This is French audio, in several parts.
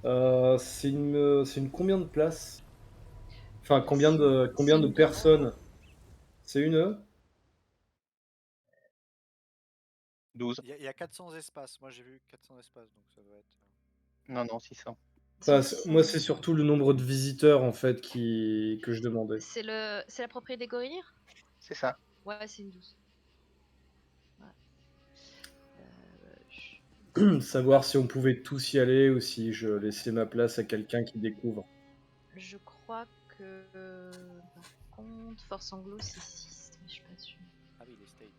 C'est une combien de places? Enfin, C'est combien de une 12. personnes? C'est une? 12. Il y a 400 espaces. Moi, j'ai vu 400 espaces, donc ça doit être. Non, non, 600. Enfin, C'est moi, c'est surtout le nombre de visiteurs, en fait, que je demandais. c'est la propriété des gorilles? C'est ça. Ouais, c'est une 12. Ouais. Savoir si on pouvait tous y aller ou si je laissais ma place à quelqu'un qui découvre. Je crois que par contre, Force Anglo c'est 6, mais je suis pas sûre. Ah oui, les States.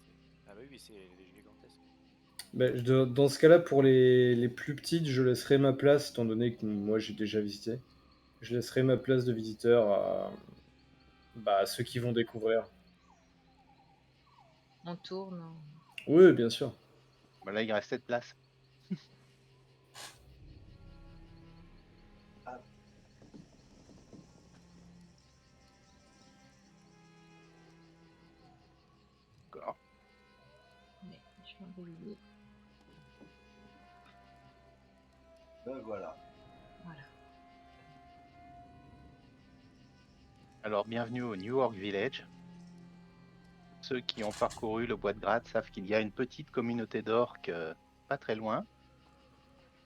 Ah bah oui, c'est gigantesque. Ben, dans ce cas-là, pour les plus petites, je laisserai ma place, étant donné que moi j'ai déjà visité. Je laisserai ma place de visiteur à ceux qui vont découvrir. On tourne. Oui, bien sûr. Bah là, il reste 7 places. D'accord. Mais je vais envoyer. Voilà. Voilà. Alors, bienvenue au New York Village. Ceux qui ont parcouru le bois de Gratte savent qu'il y a une petite communauté d'orques pas très loin.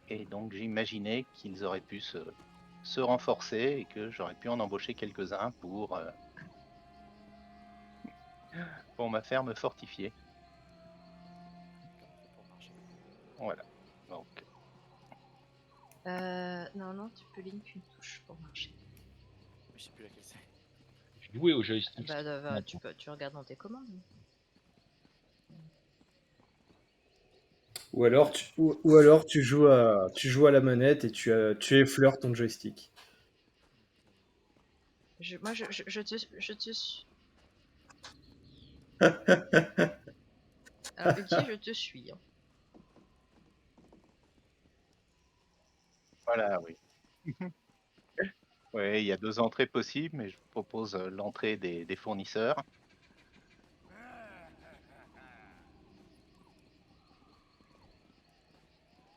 Et donc, j'imaginais qu'ils auraient pu se renforcer et que j'aurais pu en embaucher quelques-uns pour ma ferme fortifiée. Comment on fait pour marcher? Voilà. Donc, Non, tu peux link une touche pour marcher. Mais je sais plus laquelle c'est. Jouer au joystick. Tu regardes dans tes commandes. Ou alors tu joues à la manette et tu effleures ton joystick. Moi, je te suis. Alors, Ulti, je te suis. Hein. voilà, oui. Oui, il y a 2 entrées possibles, mais je vous propose l'entrée des fournisseurs.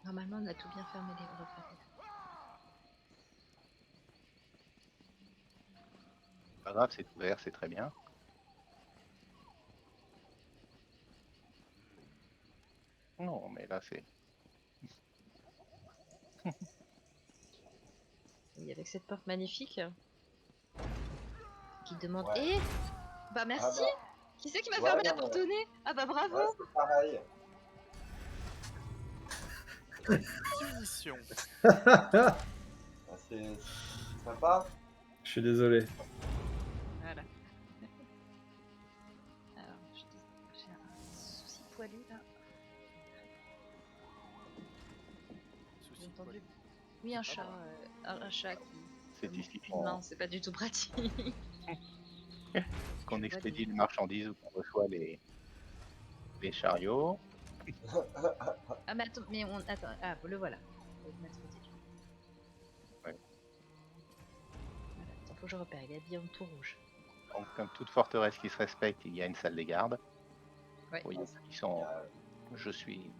Normalement, on a tout bien fermé les repas. Pas grave, c'est ouvert, c'est très bien. Non, mais là, c'est... Et avec cette porte magnifique qui demande. Ouais. Eh bah merci. Ah Qui c'est qui m'a Ouais, fermé la non, mais- porte au nez? Ah bah bravo. Ouais, c'est pareil. Punition. Ah, c'est sympa. Je suis désolé. Voilà. Alors, j'ai un souci poilu là. J'ai Souci entendu. poilu. Oui, un Ah chat, bon. un chat qui. C'est ici Une main, c'est pas du tout pratique. qu'on Je vois expédie des- les marchandises ou qu'on reçoit les chariots. Ah mais attends, attends, ah le voilà. Faut le mettre au dessus. Ouais. Voilà. Attends, faut que je repère. Il est habillé en tout rouge. Donc, comme toute forteresse qui se respecte, il y a une salle des gardes. Ouais. Oui, ils sont... Je suis...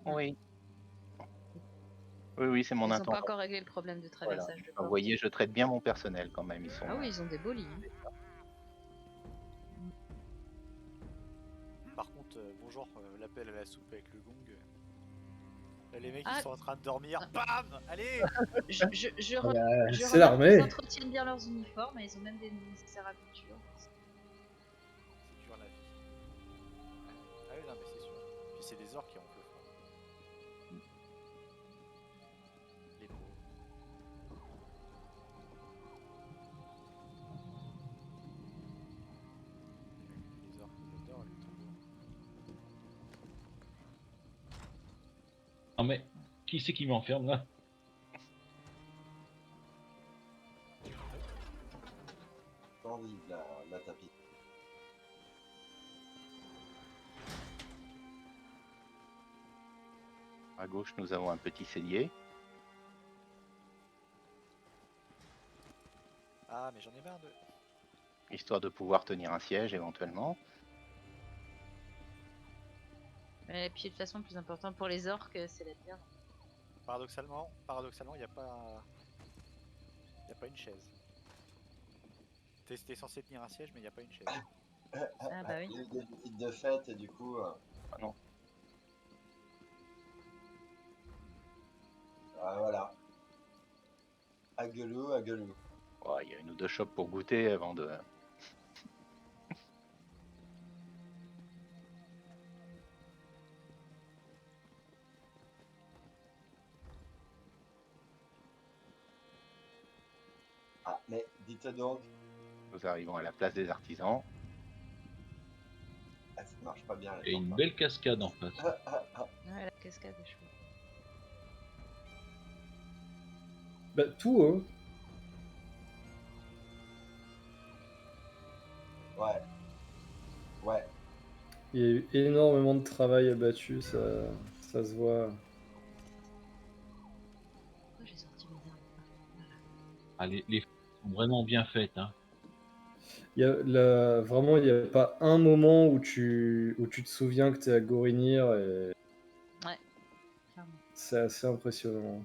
Oui. Oui, c'est mon Ils ont pas intendant. encore réglé le problème de Voilà. traversage de Vous porte. voyez, je traite bien mon personnel quand même. Ils sont... Ah oui, ils ont des bolis. Hein. Par contre, bonjour, l'appel à la soupe avec le gong. Là, les mecs, Ah. ils sont en train de dormir. Ah. Bam. Allez. Je C'est remarque l'armée. qu'ils entretiennent bien leurs uniformes et ils ont même des nécessaires habitudes. C'est dur la vie. Ah oui, non, mais c'est sûr. Puis c'est des orques qui ont le froid. Les pauvres. Les orques, ils adorent les tambours. Non mais, qui c'est qui m'enferme là? Envie de la tapis. À gauche, nous avons un petit cellier. Ah, mais j'en ai marre de. Histoire de pouvoir tenir un siège éventuellement. Et puis de toute façon, le plus important pour les orques, c'est la bière. Paradoxalement, il n'y a pas une chaise. T'es censé tenir un siège, mais il n'y a pas une chaise. Ah bah oui. Il y a eu des visites de fête et du coup, Ah non. voilà. Aguelou, aguelou. Ouais, il y a une ou deux shops pour goûter avant de. Ah, mais dites donc, Nous arrivons à la place des artisans. ça marche pas bien les Et une enfants. belle cascade en face. Ouais, la cascade est chouette. Bah, tout, hein. Ouais. Ouais. Il y a eu énormément de travail abattu, ça se voit. Pourquoi j'ai sorti mes armes? Voilà. Ah, les sont vraiment bien faites. Hein. Vraiment, il n'y a pas un moment où tu te souviens que tu es à Gorinir, et Ouais, clairement. c'est assez impressionnant.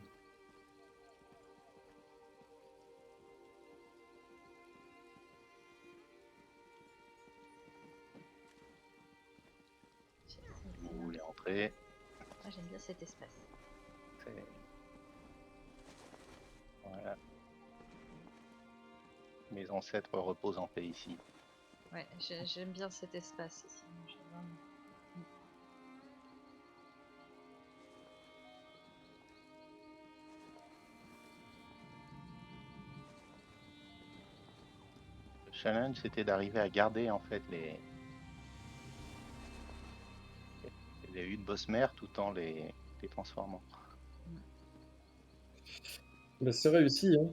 Vous voulez entrer. Moi j'aime bien cet espace. C'est- Voilà. Mes ancêtres reposent en paix ici. Ouais, j'aime bien cet espace ici. J'aime vraiment. Le challenge, c'était d'arriver à garder en fait les huttes boss mère tout en les transformant. Bah, c'est réussi, hein.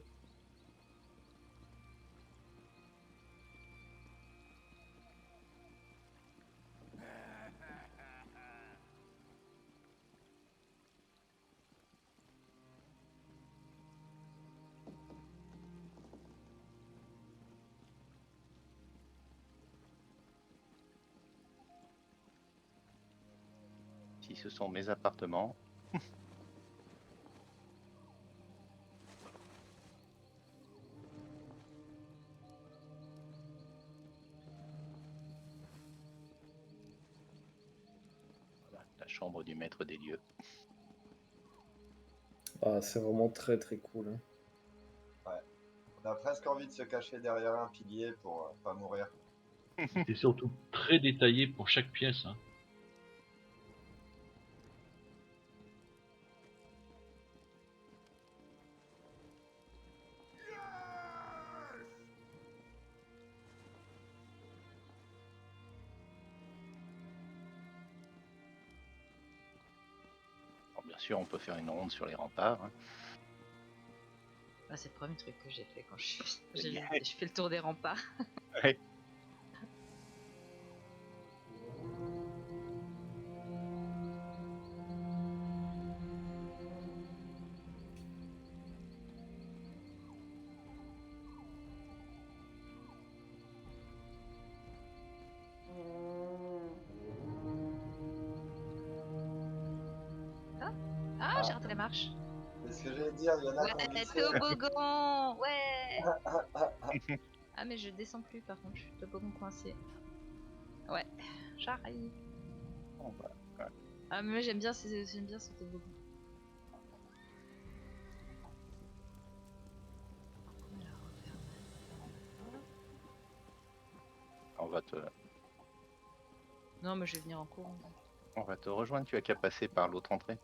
Si ce sont mes appartements, voilà, la chambre du maître des lieux. Ah, c'est vraiment très très cool, hein. On a presque envie de se cacher derrière un pilier pour pas mourir. C'est surtout très détaillé pour chaque pièce. Hein. Alors, bien sûr, on peut faire une ronde sur les remparts. Hein. Ah, c'est le premier truc que j'ai fait quand je Yeah. fais le tour des remparts. Ouais. Ah, j'ai raté la marche. C'est ce que j'allais dire, il y en a qui ont Ouais, glissé. toboggan, ouais. Ah, mais je descends plus par contre, je suis toboggan coincé. Ouais, j'arrive. Bon, bah, Ah, mais moi j'aime bien ce toboggan. Alors, on va te non, mais je vais venir en courant. rejoindre. Tu as qu'à passer par l'autre entrée.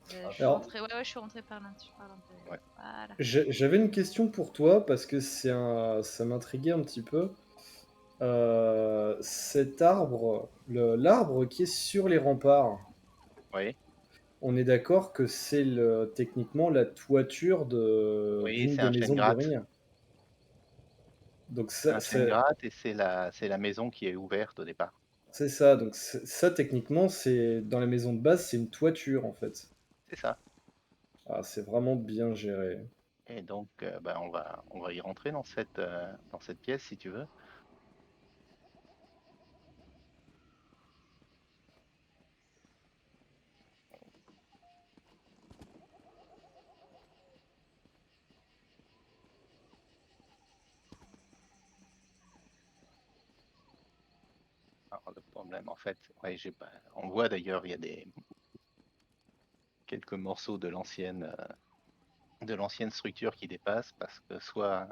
Je suis Alors- rentrée, ouais, je suis rentrée par l'intérieur. Ouais. Voilà. J'avais une question pour toi parce que ça m'intriguait un petit peu. Cet arbre, l'arbre qui est sur les remparts, Oui. on est d'accord que c'est techniquement la toiture Oui, d'une c'est des un maisons de chêne-gratte. Gorilla. Donc C'est un chêne-gratte et c'est la maison qui est ouverte au départ. c'est ça. Donc ça, techniquement, c'est dans les maisons de base, c'est une toiture en fait. C'est ça. Ah, c'est vraiment bien géré. Et donc, bah, on va y rentrer dans cette pièce si tu veux. problème. En fait, ouais, j'ai pas. On voit d'ailleurs, il y a quelques morceaux de l'ancienne structure qui dépassent parce que soit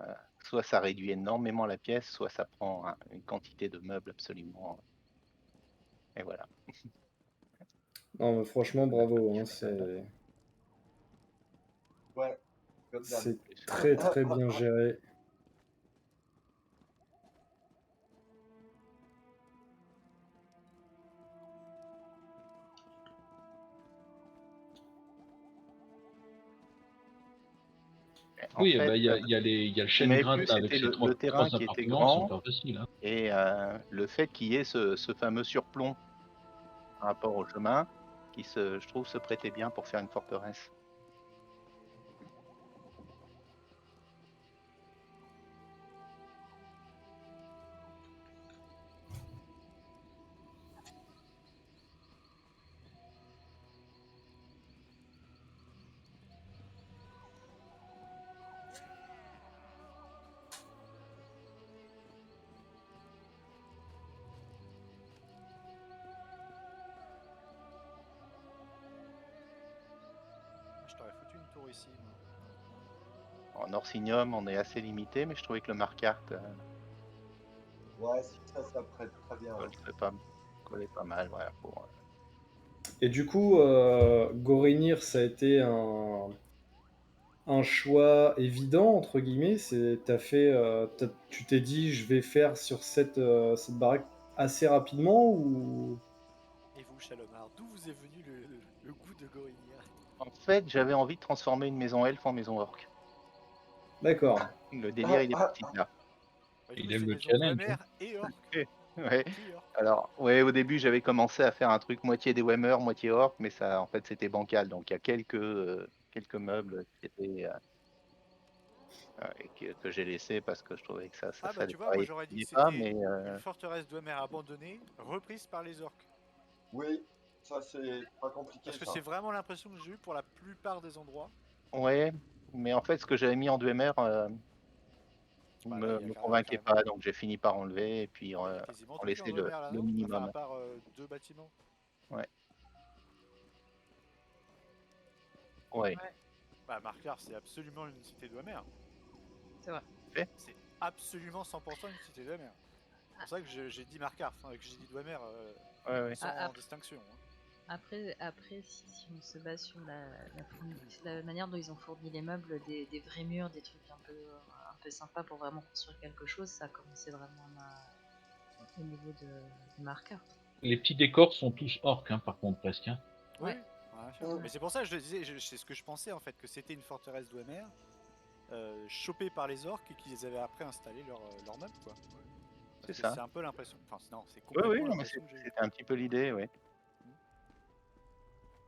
ça réduit énormément la pièce, soit ça prend une quantité de meubles absolument. Et voilà. Non, mais franchement, bravo. Hein, c'est Ouais, comme d'hab. c'est très très bien géré. En Oui, fait, bah, il y a le ce qui m'avait Chaîne-Gratte plu, là, avec c'était ses le terrain trois qui était appartements, c'est grand pas facile. Hein. et le fait qu'il y ait ce fameux surplomb par rapport au chemin qui, je trouve, se prêtait bien pour faire une forteresse. Je t'aurais foutu une tour ici, moi. En Orsinium, on est assez limité, mais je trouvais que le Marquardt Ouais, si ça prête très bien. collait pas mal. Voilà, Et du coup, Gorinir, ça a été un choix évident, entre guillemets. Tu t'es dit, je vais faire sur cette baraque assez rapidement ou... Et vous, Shalomar, d'où vous est venu le goût de Gorinir? En fait, j'avais envie de transformer une maison elfe en maison orque. D'accord. Le délire, il est parti de là. Bah, du Il coup, aime c'est le maison challenge. Dwemer et Orc. Ouais. Puis Orc. Alors, ouais, au début, j'avais commencé à faire un truc moitié des Dwemer, moitié orc, mais ça, en fait, c'était bancal. Donc, il y a quelques meubles qui étaient et que j'ai laissé parce que je trouvais que ça Ah bah allait tu vois, pas, moi il j'aurais dit que pas, c'était mais une forteresse Dwemer abandonnée, reprise par les orques. Oui, ça c'est pas compliqué Parce que ça. c'est vraiment l'impression que j'ai eue pour la plupart des endroits. ouais. Mais en fait, ce que j'avais mis en Dwemer Bah là, il y a me convainquait carrément. pas, donc j'ai fini par enlever et puis Bah, il y a quasiment en tout qui est en laisser Dwemer là, le non? Enfin, à minimum. part 2 bâtiments. Ouais. Ouais. Ouais, Bah, Markar, c'est absolument une cité Dwemer. c'est vrai. C'est absolument 100% une cité Dwemer. C'est pour ça que j'ai dit Markar, enfin que j'ai dit Dwemer Ouais, ouais. sans Après, distinction. Hein. après si on se base sur la manière dont ils ont fourni les meubles, des vrais murs, des trucs un peu sympas pour vraiment construire quelque chose, ça a commencé vraiment au niveau de marqueur. Les petits décors sont tous orques, hein, par contre, presque. Hein. Oui, Ouais. bien sûr. Mm. Mais c'est pour ça que je le disais, c'est ce que je pensais en fait, que c'était une forteresse Dwemer chopée par les orques et qu'ils avaient après installé leur meuble quoi. C'est Parce que ça. c'est un peu l'impression, enfin non, c'est Oui, oui, complètement non, mais l'impression que j'ai eue. c'était un petit peu l'idée, oui. Mm.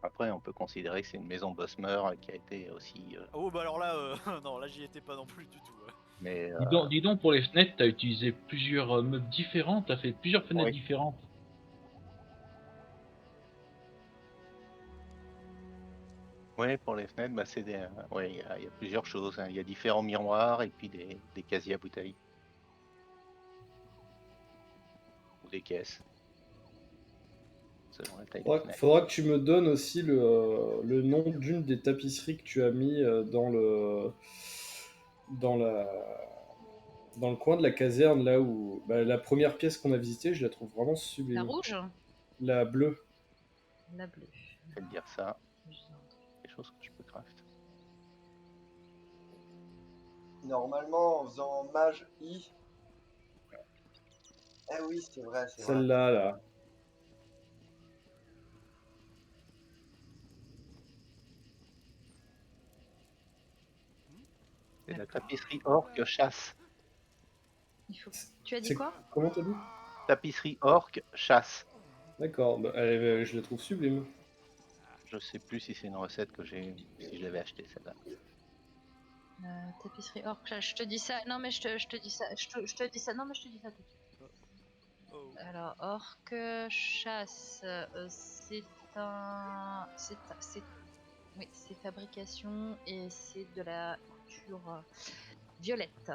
Après, on peut considérer que c'est une maison Bosmer qui a été aussi. Oh bah alors là, non, là j'y étais pas non plus du tout. Mais Dis donc, pour les fenêtres, t'as utilisé plusieurs meubles différents, t'as fait plusieurs fenêtres oui. différentes. Ouais, pour les fenêtres, bah, c'est ouais, il y a plusieurs choses. Hein. Il y a différents miroirs et puis des casiers à bouteilles. Ou des caisses, selon la taille des fenêtres. Faudra que tu me donnes aussi le nom d'une des tapisseries que tu as mis dans la, dans le coin de la caserne, là où bah, la première pièce qu'on a visitée, je la trouve vraiment La sublime. rouge, La bleue. la bleue. Je vais te dire ça. Je sais pas. Des choses que je peux craft. Normalement, en faisant mage I. Eh oui, c'est vrai, c'est vrai. Celle-là, là. C'est la D'accord. tapisserie orque chasse. Tu as dit C'est- quoi? Comment t'as dit? Tapisserie orque chasse. D'accord, bah, je la trouve sublime. Je sais plus si c'est une recette que si je l'avais achetée celle-là. Tapisserie or, je te dis ça. Non mais je te dis ça. Je te dis ça. Non mais je te dis ça tout de suite. Oh. Alors orque chasse, c'est oui, c'est fabrication et c'est de la couture violette.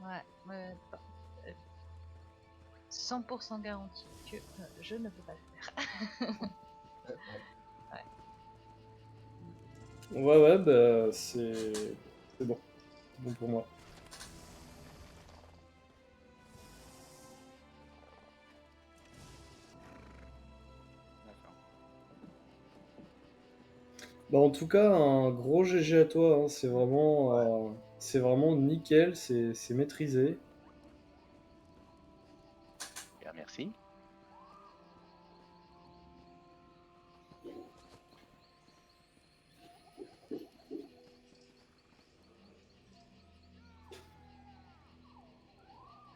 Ouais, ouais. 100% garantie que je ne peux pas le faire. Ouais, bah, c'est bon. C'est bon pour moi. D'accord. Bah, en tout cas, un gros GG à toi, hein. C'est vraiment nickel, c'est maîtrisé. Bien, merci.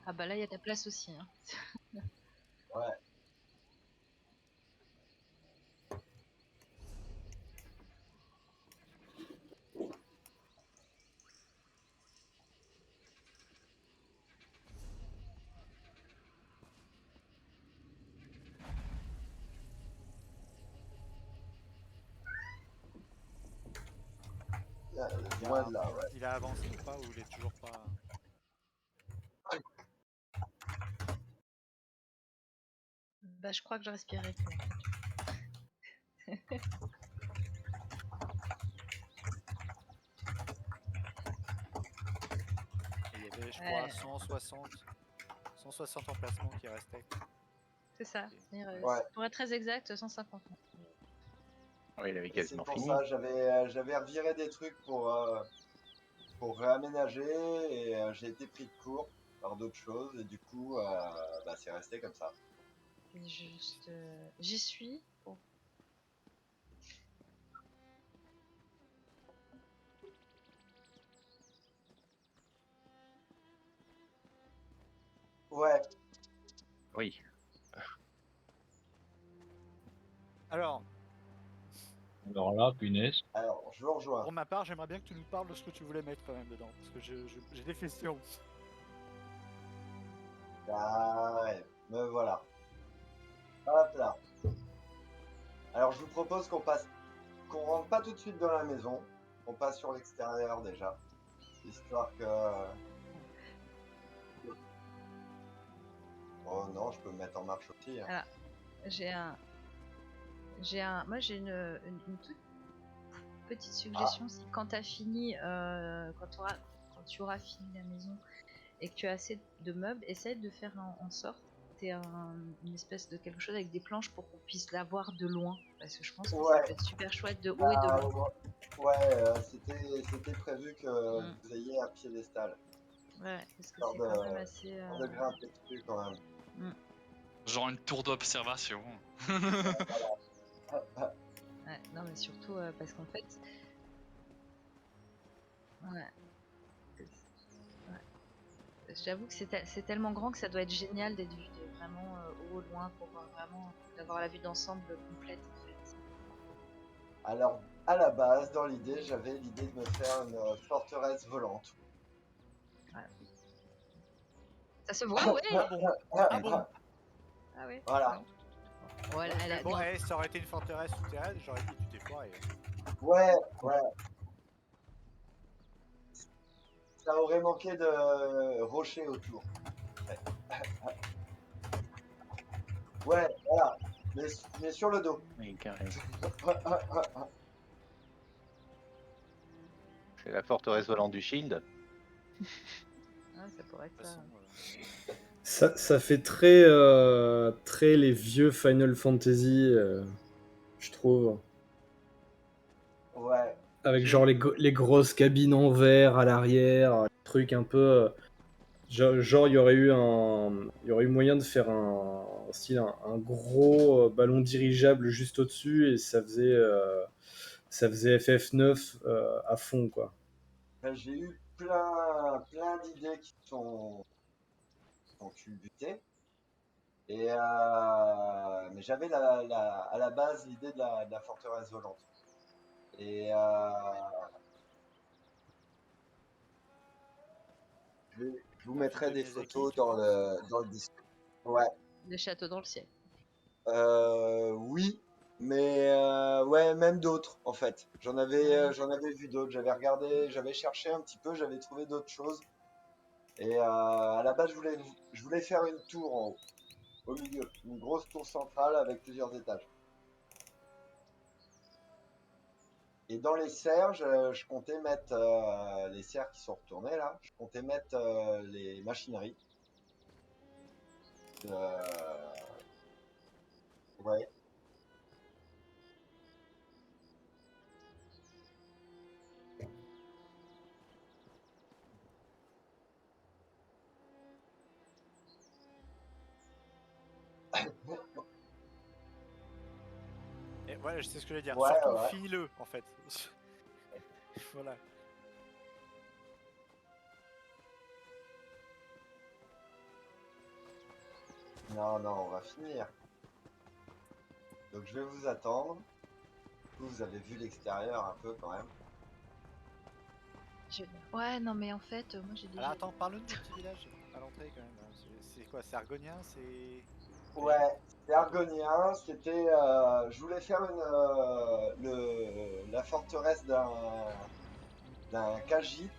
Ah bah là, il y a de la place aussi. Hein. Ouais. Loin de là, ouais. Il a avancé ou pas, ou il est toujours pas... Bah, je crois que je respirais plus. Et il y avait, je crois, 160 emplacements qui restaient. C'est ça. C'est-à-dire, Ouais. pour être très exact, 150. Oui, il avait C'est quasiment pour fini. ça, j'avais reviré des trucs pour réaménager et j'ai été pris de court par d'autres choses et du coup, bah, c'est resté comme ça. Et juste, j'y suis. Bon. Ouais, Oui. Alors, Alors là, punaise. alors je vous rejoins. pour ma part, j'aimerais bien que tu nous parles de ce que tu voulais mettre quand même dedans, parce que j'ai des questions. Ah ouais, me voilà. Hop là. Alors je vous propose qu'on rentre pas tout de suite dans la maison, on passe sur l'extérieur déjà, histoire que... Oh non, je peux me mettre en marche aussi. Hein. Alors, moi j'ai une toute petite suggestion. Si quand t'as fini, quand tu auras fini la maison et que tu as assez de meubles, essaye de faire en sorte que t'aies une espèce de quelque chose avec des planches pour qu'on puisse la voir de loin, parce que je pense que ça Ouais. peut être super chouette de haut et de Ah, loin. ouais, c'était prévu que Mm. vous ayez un piédestal, Ouais, parce que histoire c'est de, quand même assez. histoire de grimper dessus quand même. Genre une tour d'observation. Ouais, non, mais surtout parce qu'en fait. Ouais. J'avoue que c'est tellement grand que ça doit être génial d'être vu de vraiment haut au loin pour vraiment d'avoir la vue d'ensemble complète en fait. Alors, à la base, dans l'idée, j'avais l'idée de me faire une forteresse volante. Ça se voit, ouais. Ah bon? Ah bon? Ah ouais. Voilà. Non. Voilà, Parce que elle a- bon, non. ça aurait été une forteresse souterraine, j'aurais dit tu t'es foiré. Ouais, ouais. Ça aurait manqué de rochers autour. Ouais, voilà. Mais sur le dos. Oui, carrément. C'est la forteresse volante du Shield. Ah, ça pourrait De être toute ça. façon, Ça fait très les vieux Final Fantasy, je trouve. Ouais. Avec genre les grosses cabines en verre à l'arrière, truc un peu. Genre, il y aurait eu moyen de faire un gros ballon dirigeable juste au-dessus et ça faisait FF9 à fond, quoi. Ben, j'ai eu plein d'idées qui sont culbutées. Mais j'avais à la base l'idée de la forteresse volante. Et je vous mettrai film de des Miyazaki, photos tu dans penses? le Discord. Ouais. Le château dans le ciel. Oui, mais ouais, même d'autres en fait. J'en avais vu d'autres. J'avais regardé, j'avais cherché un petit peu, j'avais trouvé d'autres choses. Et à la base, je voulais faire une tour en haut. au milieu. Une grosse tour centrale avec plusieurs étages. Et dans les serres, je comptais mettre les serres qui sont retournées là. Je comptais mettre les machineries. Ouais. Et voilà, je sais ce que je vais dire. Ouais, Surtout, ouais. finis-le, en fait. Voilà. Non, non, on va finir. Donc je vais vous attendre. Vous avez vu l'extérieur un peu quand même. Ouais, non, mais en fait, moi j'ai déjà. Alors attends, parle-nous du petit village à l'entrée quand même. C'est quoi? C'est argonien? C'est. Ouais, c'est argonien. C'était, je voulais faire la forteresse d'un Khajiit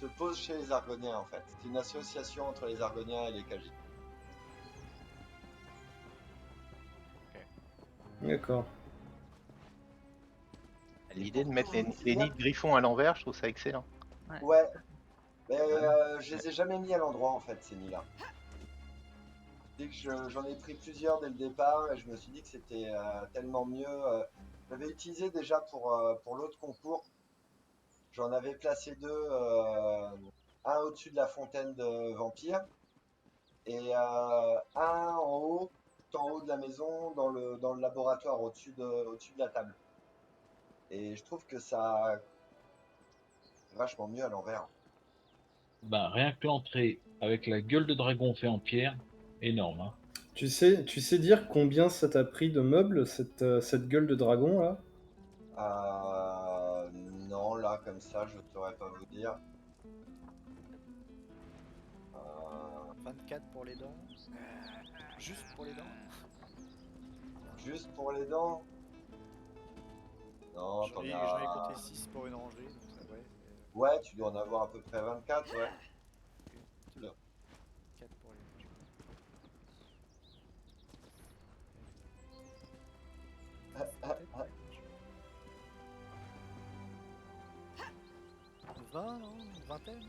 se pose chez les Argoniens en fait. C'est une association entre les Argoniens et les Khajiits. D'accord. L'idée de mettre Pour vous les dire- nids de griffons à l'envers, je trouve ça excellent. Ouais, mais je les ai jamais mis à l'endroit en fait ces nids-là. Dès que j'en ai pris plusieurs dès le départ et je me suis dit que c'était tellement mieux. J'avais utilisé déjà pour l'autre concours. J'en avais placé deux, un au-dessus de la fontaine de vampires et un en haut, tout en haut de la maison, dans le laboratoire au-dessus de la table. Et je trouve que ça vachement mieux à l'envers. Bah, rien que l'entrée, avec la gueule de dragon fait en pierre, énorme, hein. Tu sais dire combien ça t'a pris de meubles, cette gueule de dragon là? Non, là, comme ça, je saurais pas vous dire. Euh, 24 pour les dents. Juste pour les dents. juste pour les dents? Non, J'en t'en ai as... compté 6 pour une rangée, donc ça, ouais. Ouais, tu dois en avoir à peu près 24, ouais. C'est bien. 4 pour les dents. 20, non? Une vingtaine?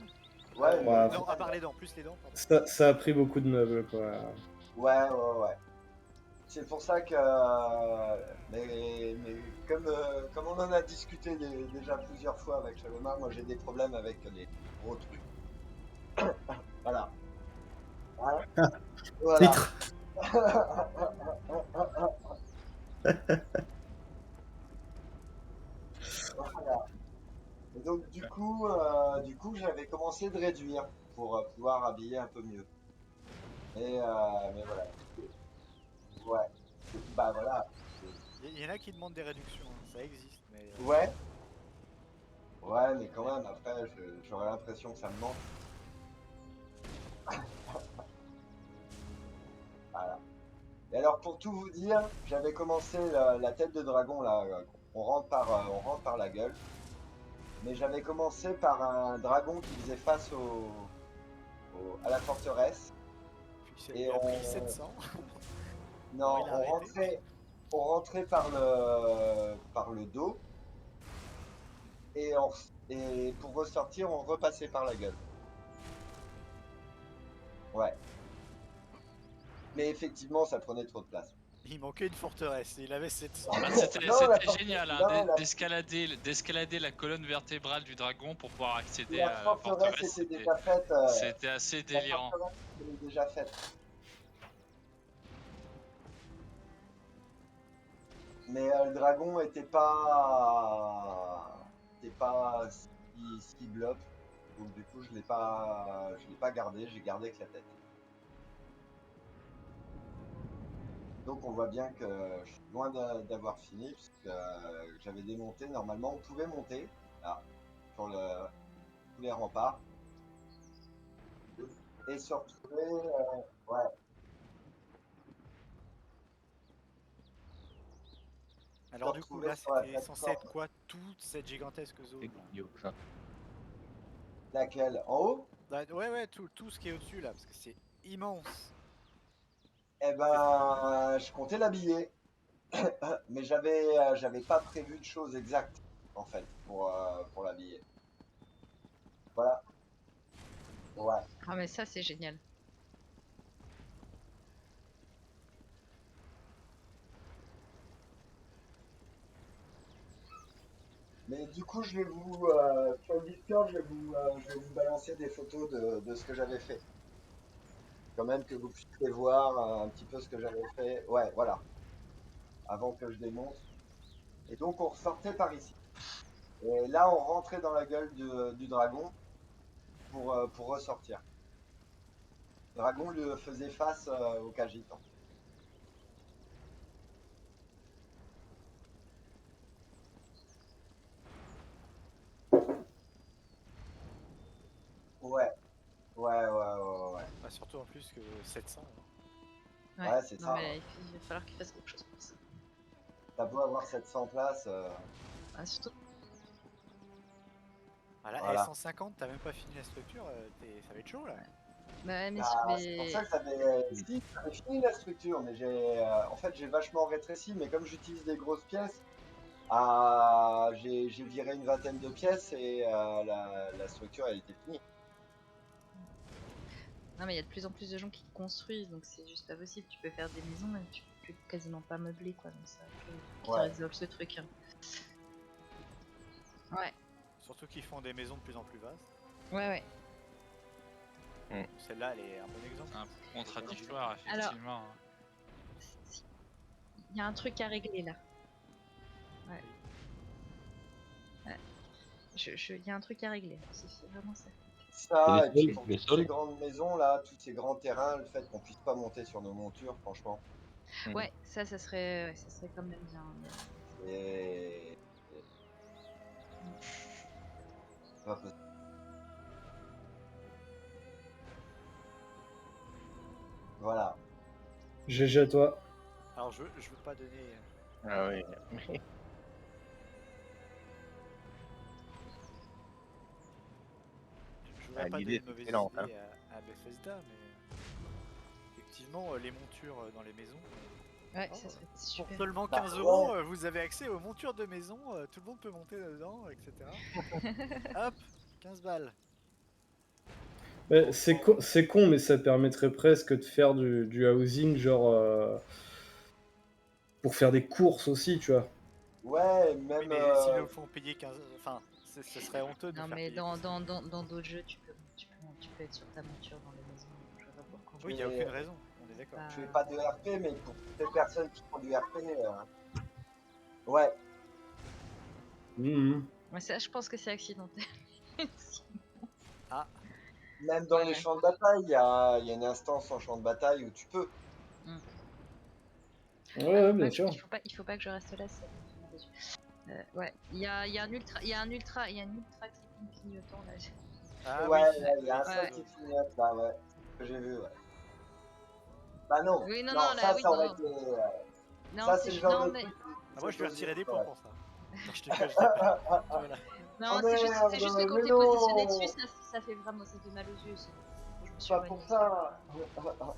Ouais, Ouais, Non, à part les dents, plus les dents, pardon. ça a pris beaucoup de meubles quoi. ouais. C'est pour ça que... mais comme on en a discuté déjà plusieurs fois avec Chalomar, moi j'ai des problèmes avec les gros trucs. Voilà. Hein. Voilà. Titre. Voilà. Et donc du coup, j'avais commencé de réduire pour pouvoir habiller un peu mieux. Mais voilà. Ouais. Bah voilà. Il y en a qui demandent des réductions, hein, ça existe, mais. Ouais. Ouais, mais quand même, après, j'aurais l'impression que ça me manque. Voilà. Et alors, pour tout vous dire, j'avais commencé la tête de dragon, là. On rentre par la gueule. Mais j'avais commencé par un dragon qui faisait face à la forteresse. Puis Et il a pris 700. Non, il a arrêté. on rentrait par le dos. Et pour ressortir, on repassait par la gueule. Ouais. Mais effectivement, ça prenait trop de place. Il manquait une forteresse, il avait 700. Ah, c'était Non, la génial hein, non, d'escalader la colonne vertébrale du dragon pour pouvoir accéder la à la forteresse forteresse. était déjà faite. C'était assez délirant. La forteresse était déjà faite. Mais le dragon était pas si blob. Donc du coup, je l'ai pas gardé. J'ai gardé que la tête. Donc on voit bien que je suis loin d'avoir fini puisque j'avais démonté. Normalement, on pouvait monter là sur tous les remparts et se retrouver. Ouais. Alors du coup, là, sur la c'était censé plateforme. être quoi toute cette gigantesque zone C'est là grandiose, hein. Laquelle? En haut? Bah, ouais, tout ce qui est au-dessus là, parce que c'est immense. Eh ben, je comptais l'habiller, mais j'avais pas prévu de choses exactes, en fait, pour l'habiller. Voilà, ouais. Ah, mais ça, c'est génial. Mais du coup, sur le Discord, je vais vous balancer des photos de ce que j'avais fait. Quand même que vous puissiez voir un petit peu ce que j'avais fait. Ouais, voilà, avant que je démonte. Et donc, on ressortait par ici. Et là, on rentrait dans la gueule du dragon pour ressortir. Le dragon lui faisait face au Kagitan. Ouais, ouais. Bah, surtout en plus que 700. Ouais, c'est non, ça. mais il va falloir qu'il fasse quelque chose pour ça. T'as beau avoir 700 places, Ah, surtout, Ah là, voilà. 150, t'as même pas fini la structure, ça va être chaud là. bah, mais, Bah, c'est pour ça que si, j'avais fini la structure, mais en fait, j'ai vachement rétréci, mais comme j'utilise des grosses pièces, j'ai viré une vingtaine de pièces et la structure, elle était finie. non, mais il y a de plus en plus de gens qui construisent, donc c'est juste pas possible. Tu peux faire des maisons, mais tu peux quasiment pas meubler, quoi. Donc ça, qui Ouais. résolve ce truc. Hein. Ouais, Surtout qu'ils font des maisons de plus en plus vastes. ouais. Celle-là, elle est un bon exemple. C'est un peu contradictoire, effectivement. Il y a un truc à régler là. Ouais. Il y a un truc à régler. C'est vraiment ça. Ça, et Les puis sols, pour les toutes ces sols. grandes maisons là, tous ces grands terrains, le fait qu'on puisse pas monter sur nos montures, franchement, Ouais, ça serait quand même bien. c'est pas possible. Voilà. GG à toi. Alors, je veux pas donner. Ah oui. Je voudrais Ah, pas l'idée donner de est mauvaises excellente, idées à Bethesda, mais effectivement, les montures dans les maisons. Ouais, Oh, ça serait Pour super. seulement Bah, 15 euros, vous avez accès aux montures de maison, tout le monde peut monter dedans, etc. Hop, 15 balles. Mais c'est con, mais ça permettrait presque de faire du housing, genre pour faire des courses aussi, tu vois. Ouais, Oui, même mais s'ils le font payer 15... Enfin, ce serait honteux de Non, faire mais payer. dans d'autres jeux, tu peux être sur ta monture dans les maisons. Je vois pas pourquoi. Oui, il n'y a aucune raison, on est d'accord. je fais pas de RP, mais pour toutes les personnes qui font du RP, ouais, Mhm. Ouais, ça, je pense que c'est accidentel. Ah, même dans les Ouais. champs de bataille, il y a une instance en champ de bataille où tu peux. Ouais, bien sûr. Il faut pas que je reste là, ça me fait mal aux yeux. Ouais, il y a un ultra clipping clignotant là. ah Ouais, oui, il y a un Ouais, seul ouais. qui clignote là, ouais, que j'ai vu, ouais. Bah non, Oui, non, non, là, ça, oui, ça aurait non. été. Non, Ça, c'est le genre non, de mais truc Ah, moi je c'est lui retirais des points ouais. pour ça. Non, je déconne. Voilà. non, Oh c'est juste que merde, quand mais t'es positionné non, dessus, ça fait vraiment, ça fait mal aux yeux. Je me suis pas pour éloignée. ça.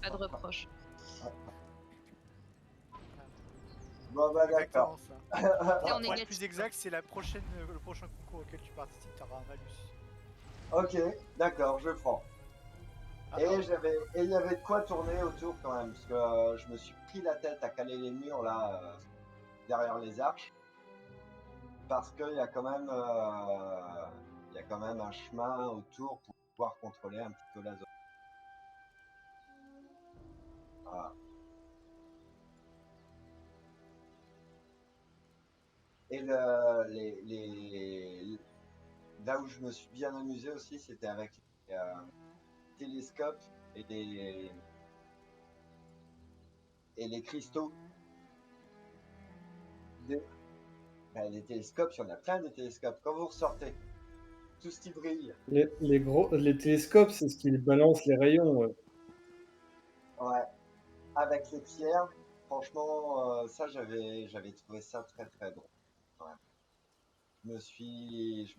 Pas de reproche. Bon, bah d'accord. Exactement ça. Et Pour, on est pour être négatif, plus exact, c'est le prochain concours auquel tu participes, tu auras un malus. Ok, d'accord, je prends. Ah, Et pardon. il y avait de quoi tourner autour quand même, parce que je me suis pris la tête à caler les murs là, derrière les arches, parce qu'il y a quand même, il y a quand même un chemin autour pour pouvoir contrôler un petit peu la zone. Voilà. Et là où je me suis bien amusé aussi, c'était avec les télescopes et les cristaux. Les télescopes, il y en a plein des télescopes. Quand vous ressortez, tout ce qui brille, Les télescopes, c'est ce qui balance les rayons. Ouais. ouais, avec les pierres, franchement, ça, j'avais trouvé ça très très drôle. Ouais. Je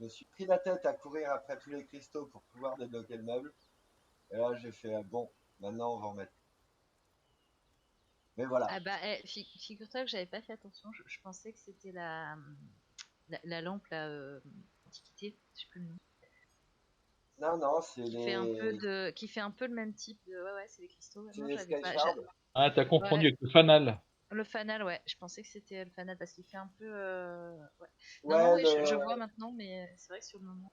me suis pris la tête à courir après tous les cristaux pour pouvoir débloquer le meuble. Et là, j'ai fait, bon, maintenant on va en mettre. Mais voilà. Ah bah, figure-toi que j'avais pas fait attention. Je pensais que c'était la lampe là, antiquité, je sais plus le nom, Non, non, c'est qui fait un peu le même type de. Ouais, ouais, c'est les cristaux. Ouais, non, les j'avais pas. Skyshard. Ah, t'as confondu Ouais, avec le fanal. le fanal, ouais. Je pensais que c'était le fanal parce qu'il fait un peu. Ouais. Non, non, Ouais, oui, je vois maintenant, mais c'est vrai que sur le moment.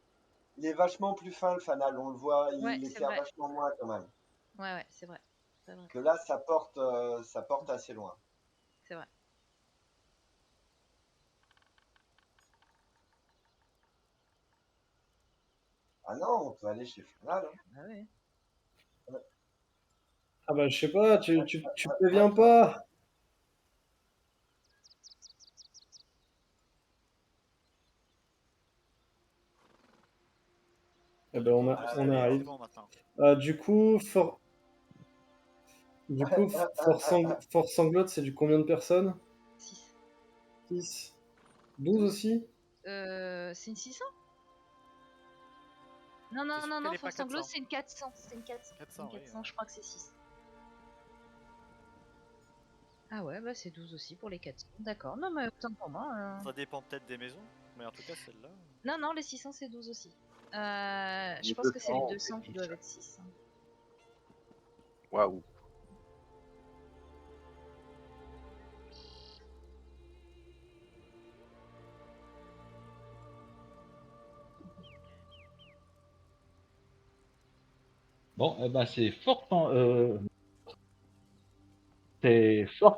il est vachement plus fin le fanal, on le voit, Ouais, il c'est éclaire vrai. vachement moins quand même. Ouais, ouais, c'est vrai. C'est vrai. Que là, ça porte assez loin. C'est vrai. Ah non, on peut aller chez Fanal. Hein. Ah ouais. Ah bah, je sais pas, tu préviens pas. Eh ben, Vous on savez arrive. souvent maintenant. Du coup, Force Sanglotte, c'est du combien de personnes? 6. 6. 12 aussi? C'est une 600? Non, T'es non, sûr non, qu'elle non, est pas Force Anglo, 400? c'est une 400. C'est une 400. C'est 400, une oui. 400, je crois que c'est 6. Ah ouais, bah c'est 12 aussi pour les 400. D'accord, non, mais autant pour moi. Ça dépend peut-être des maisons, mais en tout cas celle-là. Non, non, les 600, c'est 12 aussi. Je Les pense que c'est les 200, 200 qui doivent être 6. Waouh. Bon, eh ben, c'est Fort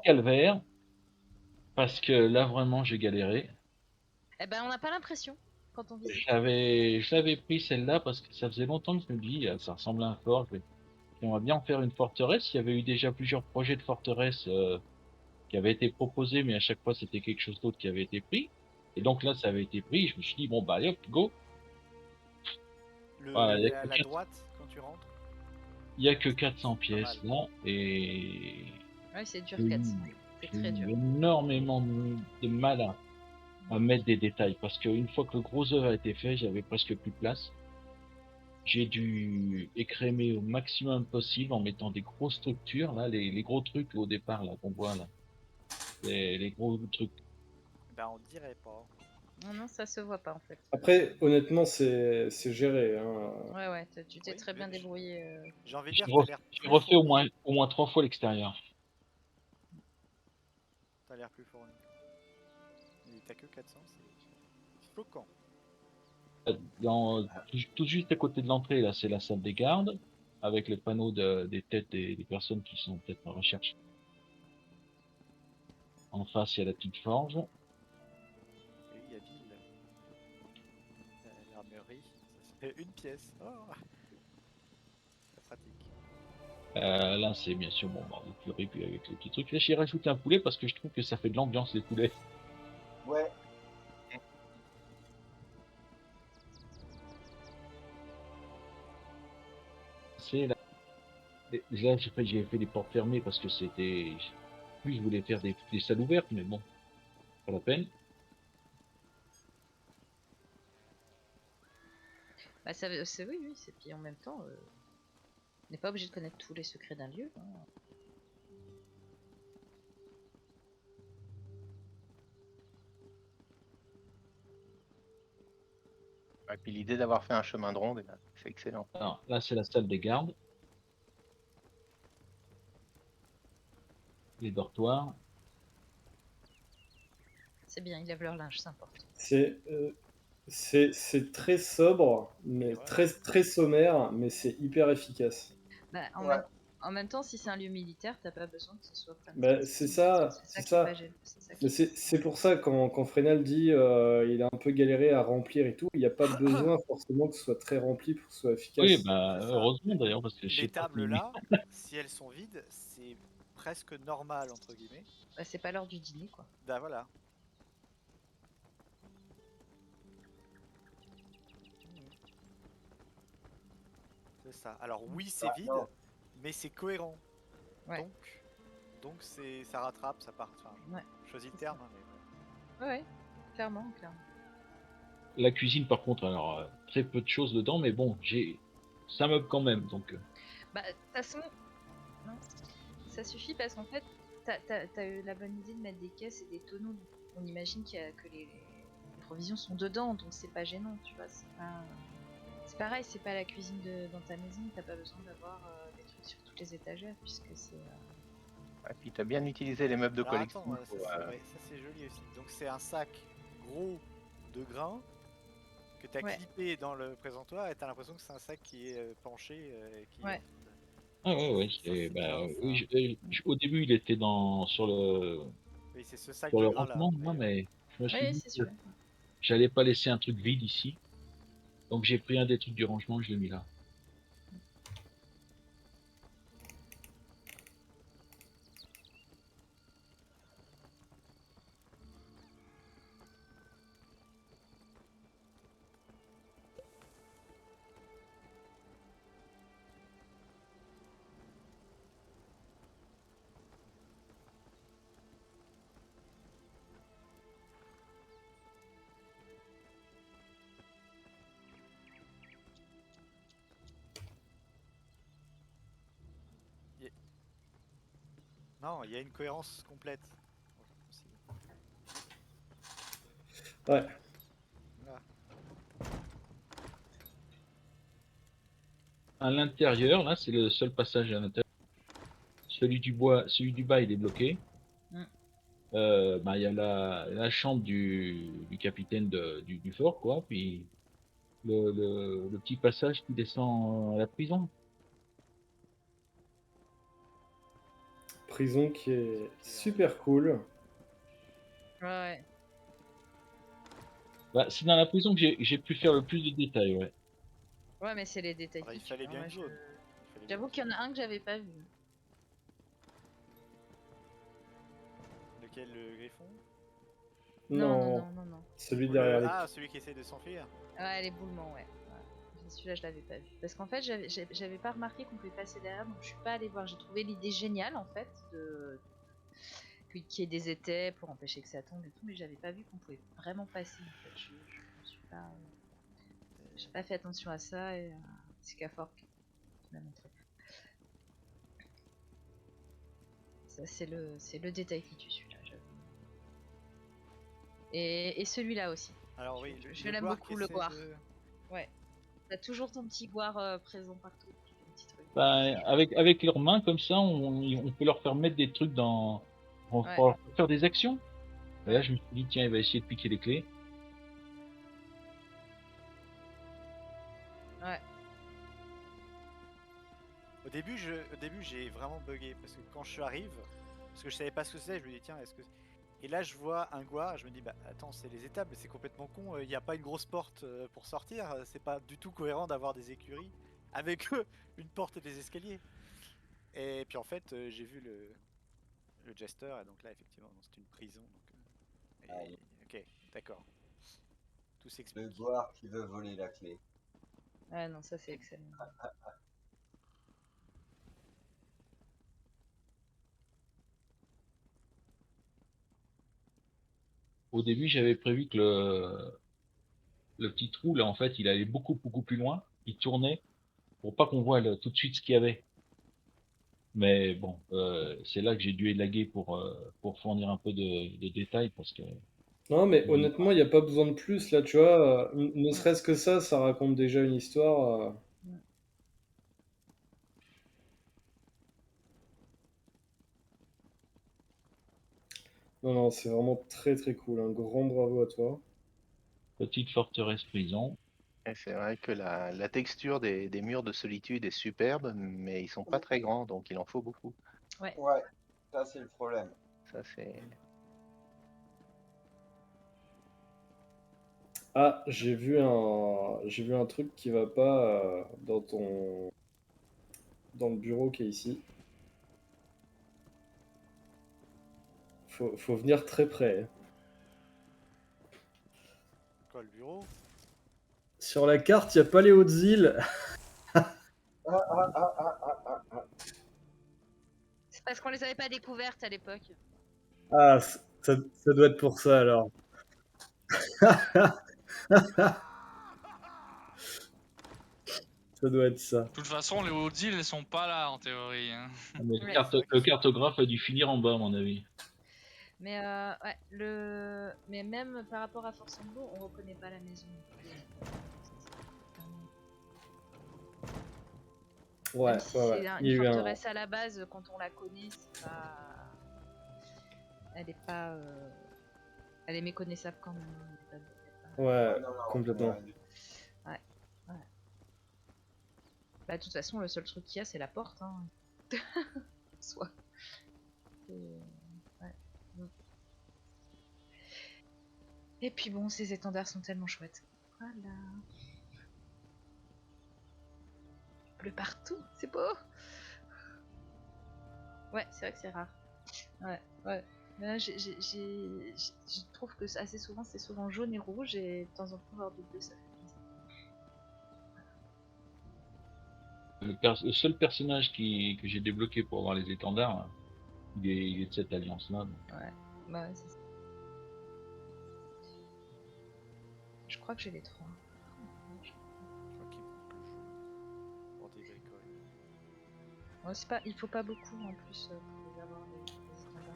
Calvaire, parce que là, vraiment, j'ai galéré. Eh ben, on n'a pas l'impression quand on visite. Je l'avais pris celle-là parce que ça faisait longtemps que je me dis, ça ressemble à un fort. J'aimerais bien en faire une forteresse. Il y avait eu déjà plusieurs projets de forteresse qui avaient été proposés, mais à chaque fois, c'était quelque chose d'autre qui avait été pris. Et donc là, ça avait été pris. Je me suis dit, bon, bah, allez, hop, go. Voilà, À la droite, quand tu rentres. il y a que 400 Pas mal. pièces là, et Ouais, c'est dur, j'ai 400. C'est j'ai très dur. eu énormément de mal à mettre des détails parce qu'une fois que le gros œuvre a été fait, j'avais presque plus de place. J'ai dû écrémer au maximum possible en mettant des grosses structures, là, les gros trucs au départ là qu'on voit là, les gros trucs. Ben on dirait pas. Non, non, ça se voit pas en fait. Après, honnêtement, c'est géré. Hein. Ouais, ouais, tu t'es Oui, très bien mais débrouillé. j'ai envie de J'ai dire, t'as l'air j'ai plus refait fourni. au moins 3 fois l'extérieur. T'as l'air plus fourni. Et t'as que 400, c'est choquant. Tout juste à côté de l'entrée là, c'est la salle des gardes avec les panneaux des têtes des personnes qui sont peut-être en recherche. En face, il y a la petite forge. Et oui, il y a Bill. L'armurerie, ça fait une pièce. Oh, c'est pratique. Là, c'est bien sûr bon, bah, le purée, puis avec les petits trucs. Là, j'ai rajouté un poulet parce que je trouve que ça fait de l'ambiance, les poulets. Ouais, C'est là, là j'ai fait des portes fermées parce que c'était. Puis je voulais faire des salles ouvertes, mais bon, pas la peine. Bah, c'est oui, oui, c'est puis en même temps, on n'est pas obligé de connaître tous les secrets d'un lieu. Hein. Et puis l'idée d'avoir fait un chemin de ronde, c'est excellent. Alors, là, c'est la salle des gardes. Les dortoirs. C'est bien, ils lavent leur linge, c'est important. C'est très sobre, mais Ouais. très sommaire, mais c'est hyper efficace. Bah, ouais. en même temps, si c'est un lieu militaire, t'as pas besoin que ce soit plein de Bah, trucs. c'est ça, C'est c'est ça qui est ça. pas gênant. C'est ça qui Mais c'est pour ça quand Frénal dit il a un peu galéré à remplir et tout, il n'y a pas besoin forcément que ce soit très rempli pour que ce soit Oui, efficace. bah, C'est ça. heureusement d'ailleurs, parce que je sais Les pas tables si- là, si elles sont vides, c'est presque normal entre guillemets. Bah, c'est pas l'heure du dîner, quoi. Ben voilà. C'est ça. Alors oui, c'est Ah, vide, non. mais c'est cohérent. Ouais. Donc ça rattrape, ça part. Enfin, Ouais. je choisis le C'est terme, ça. hein, mais ouais. Ouais, clairement, clairement. La cuisine, par contre, alors, très peu de choses dedans, mais bon, ça meuble quand même, donc. Bah, de toute façon, non, ça suffit parce qu'en fait, t'as eu la bonne idée de mettre des caisses et des tonneaux. Donc on imagine que les provisions sont dedans, donc c'est pas gênant, tu vois. C'est pareil, c'est pas la cuisine dans ta maison, t'as pas besoin d'avoir des trucs sur toutes les étagères, puisque c'est... Et puis t'as bien utilisé les meubles de Alors collection. attends, ça c'est joli aussi. Donc c'est un sac gros de grains que t'as Ouais. clippé dans le présentoir et t'as l'impression que c'est un sac qui est penché et qui Ouais. Ah ouais, Ça, c'est, c'est bien, oui, ça. au début il était sur Oui, c'est ce sac sur de le grains là. rangement, moi, mais je me suis Oui, dit c'est que sûr. j'allais pas laisser un truc vide ici. Donc j'ai pris un des trucs du rangement et je l'ai mis là. Non, il y a une cohérence complète. Ouais. Voilà. À l'intérieur, là, c'est le seul passage à l'intérieur. Celui du bas, il est bloqué. Mm. Il y a la chambre du capitaine du fort, quoi. Puis le petit passage qui descend à la prison. Prison qui est super cool. Ouais. C'est dans la prison que j'ai pu faire le plus de détails, ouais. Ouais, mais c'est les détails Alors, il qui fallait tuent, bien hein. une Moi, zone. j'avoue qu'il y en a un que j'avais pas vu. Lequel, le griffon? Non. Celui Ou derrière les... Ah, celui qui essaie de s'enfuir. Ouais, l'éboulement, ouais. Celui-là, je l'avais pas vu. Parce qu'en fait, j'avais pas remarqué qu'on pouvait passer derrière, donc je suis pas allée voir. J'ai trouvé l'idée géniale, en fait, qu'il y ait des étais pour empêcher que ça tombe et tout, mais j'avais pas vu qu'on pouvait vraiment passer, en fait. Je suis pas... j'ai pas fait attention à ça, et c'est Cafor qui m'a montré. Ça, c'est le détail qui tue, celui-là, j'avoue. Et celui-là aussi. Alors oui, Je le l'aime goire beaucoup, qui le essaie goire. de- Ouais. T'as toujours ton petit goire présent partout. Un petit truc. Avec leurs mains, comme ça, on peut leur faire mettre des trucs dans... On Ouais. peut leur faire des actions. Et là, Ouais. je me suis dit, tiens, il va essayer de piquer les clés. Ouais. Au début, j'ai vraiment bugué parce que quand je arrive, parce que je savais pas ce que c'était, je me dis tiens, est-ce que... Et là, je vois un goire, je me dis bah attends, c'est les étapes, mais c'est complètement con, il n'y a pas une grosse porte pour sortir, c'est pas du tout cohérent d'avoir des écuries avec une porte et des escaliers. Et puis en fait, j'ai vu le jester, et donc là, effectivement, c'est une prison. Donc, Allez. ok, d'accord. Tout Le s'explique. goire qui veut voler la clé. Ouais, non, ça c'est excellent. Au début, j'avais prévu que le petit trou, là, en fait, il allait beaucoup plus loin. Il tournait pour pas qu'on voit tout de suite ce qu'il y avait. Mais bon, c'est là que j'ai dû élaguer pour fournir un peu de détails parce que Non, mais honnêtement, il n'y a pas besoin de plus, là, tu vois. Ne serait-ce que ça raconte déjà une histoire. Non, c'est vraiment très très cool. Un grand bravo à toi. petite forteresse prison. Et c'est vrai que la texture des murs de solitude est superbe, mais ils sont pas très grands, donc il en faut beaucoup. Ouais. Ouais, ça c'est le problème. Ça, c'est... Ah, j'ai vu un truc qui va pas dans le bureau qui est ici. Faut venir très près. Quoi, le bureau? Sur la carte, il n'y a pas les hautes îles. C'est parce qu'on les avait pas découvertes à l'époque. Ah, ça doit être pour ça alors. Ça doit être ça. De toute façon, les hautes îles, elles sont pas là en théorie. Hein. Mais Ouais. le cartographe a dû finir en bas, à mon avis. Mais ouais, mais même par rapport à Fontainebleau, on reconnaît pas la maison. Ouais, Même si ouais, c'est ouais. Il une y a eu un... forteresse à la base, quand on la connaît, c'est pas. Elle est pas. Elle est méconnaissable quand même. Elle est pas- Ouais, Non, non, complètement. Ouais. Bah, de toute façon, le seul truc qu'il y a, c'est la porte. Hein. Soit. Ouais. Et puis bon, ces étendards sont tellement chouettes. Voilà. Il pleut partout, c'est beau. Ouais, c'est vrai que c'est rare. Ouais. Là, je trouve que assez souvent, c'est souvent jaune et rouge, et de temps en temps, voir du bleu, ça fait plaisir. Le seul personnage que j'ai débloqué pour avoir les étendards, il est de cette alliance-là. Ouais, bah ouais, c'est ça. Je crois que j'ai les trois. Je crois qu'il manque le jaune. Pour des bricoles. Ouais, c'est pas, il faut pas beaucoup en plus pour les avoir, les étendards.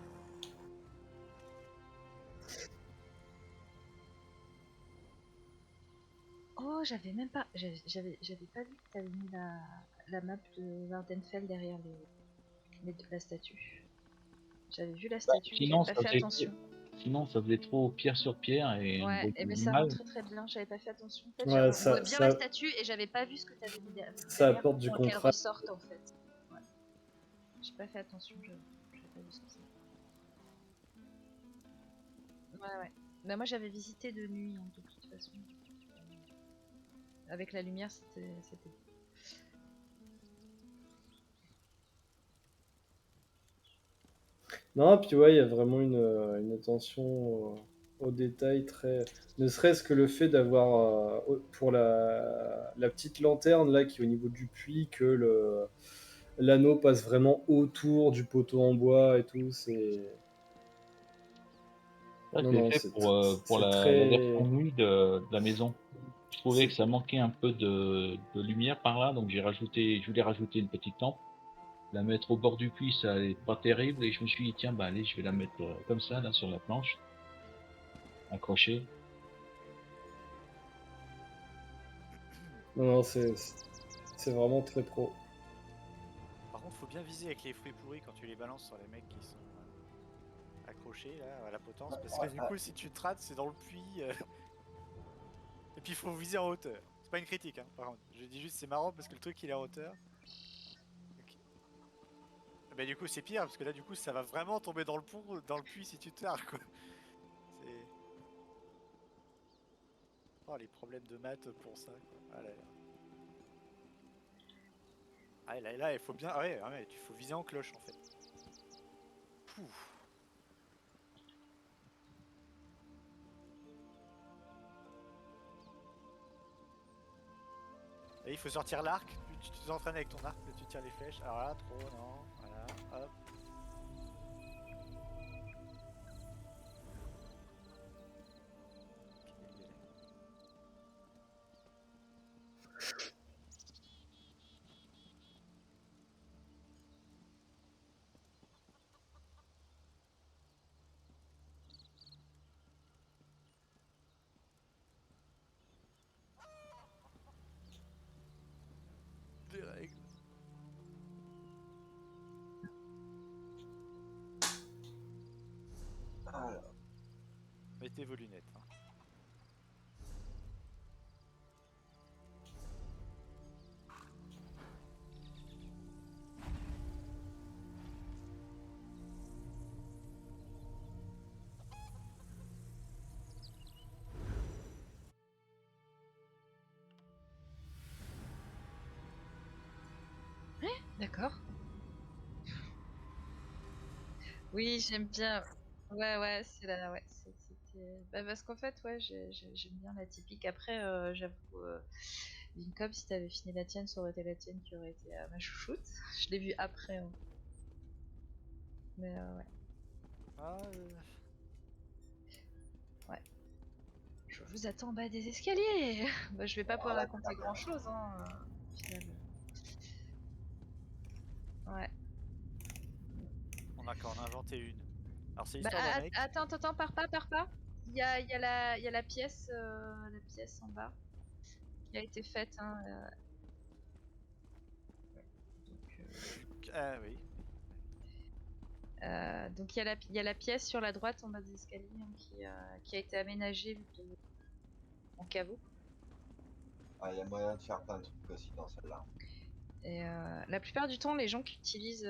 Oh, j'avais même pas, j'avais pas vu que t'avais mis la map de Wardenfell derrière la statue. J'avais vu la statue, mais j'avais pas fait attention. Sinon, ça faisait trop pierre sur pierre et on Ouais, voyait mais du ça mal. rend très bien, j'avais pas fait attention. En fait, Ouais, on voit bien ça- la statue et j'avais pas vu ce que t'avais mis Ça derrière apporte du pour qu'elle contraste. ressorte en fait. Ouais. J'ai pas fait attention, j'avais pas vu ce que c'était. Ouais. Mais moi j'avais visité de nuit hein, de toute façon. Avec la lumière, c'était. Non, puis ouais, il y a vraiment une attention au détail très... Ne serait-ce que le fait d'avoir, pour la petite lanterne là qui est au niveau du puits, que l'anneau passe vraiment autour du poteau en bois et tout, c'est... Ça, Non, c'est non, fait c'est pour la très... version nuit de la maison. Je trouvais C'est- que ça manquait un peu de lumière par là, donc je voulais rajouter une petite lampe. La mettre au bord du puits, ça n'est pas terrible, et je me suis dit, tiens, bah allez, je vais la mettre comme ça, là, sur la planche, accrochée. Non, c'est vraiment très pro. Par contre, faut bien viser avec les fruits pourris quand tu les balances sur les mecs qui sont accrochés là à la potence, parce que du coup, si tu te rates, c'est dans le puits. Et puis il faut viser en hauteur. C'est pas une critique, hein, par contre. Je dis juste c'est marrant parce que le truc il est en hauteur. Ok. Bah du coup c'est pire parce que là du coup ça va vraiment tomber dans le pont, dans le puits si tu te rates quoi. C'est... Oh les problèmes de maths pour ça quoi. Ah là là. Ah là il faut bien... Ah ouais, il faut viser en cloche en fait. Pouf. Et il faut sortir l'arc, tu t'entraînes avec ton arc, tu tires les flèches. Alors là, trop, non, voilà, hop. Des règles. Alors, Mettez vos lunettes. Hein. D'accord. Oui, j'aime bien. Ouais, c'est la. Ouais, c'était. Bah, parce qu'en fait, ouais, j'aime bien la typique. Après, j'avoue, Lincoln, si t'avais fini la tienne, ça aurait été la tienne qui aurait été ma chouchoute. Je l'ai vue après. Hein. Mais ouais. Ah, Ouais. Je vous attends en bas des escaliers. Bah, je vais pas pouvoir là, raconter grand chose, hein, finalement. Ouais. On a qu'à en inventer une. Alors c'est Bah, l'histoire d'un mec. attends, pars pas. Il y a la pièce en bas qui a été faite. Hein, donc, Ah oui. donc il y a la pièce sur la droite en bas des escaliers hein, qui a été aménagée en caveau. Ah, il y a moyen de faire plein de trucs aussi dans celle-là. Et la plupart du temps, les gens qui utilisent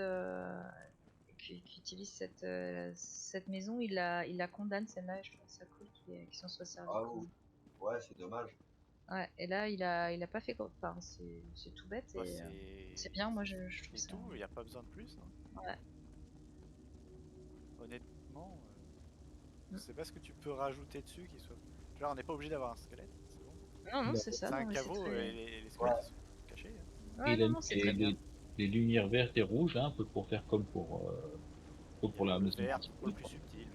cette maison, ils la condamnent celle-là. Et je trouve ça cool qu'ils s'en soient servis. Ah ouais, c'est dommage. Ouais, et là, il a pas fait. Enfin, c'est tout bête Bah, et c'est bien. Moi, je trouve c'est ça. tout, il n'y a pas besoin de plus. Hein. Ouais. Honnêtement, Mm. je sais pas ce que tu peux rajouter dessus qui soit. Genre, on n'est pas obligé d'avoir un squelette, c'est bon. Non, Bah, c'est ça. C'est un Non, mais c'est caveau très. et les squelettes ils sont cachés. Hein. Ouais, Et non, c'est très bien. les lumières vertes et rouges, hein, un peu pour faire comme pour Il y a la le maison vert principale, pour le plus quoi. subtil.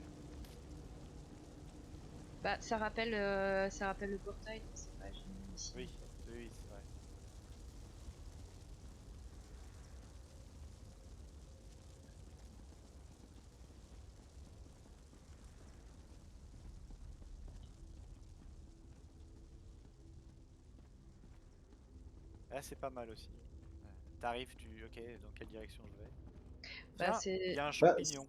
Bah, ça rappelle le portail, donc c'est pas gênant ici. Oui, oui, c'est vrai. Là, c'est pas mal aussi. Ouais. T'arrives, ok, dans quelle direction je vais? Bah, Tiens, il y a un Bah, champignon.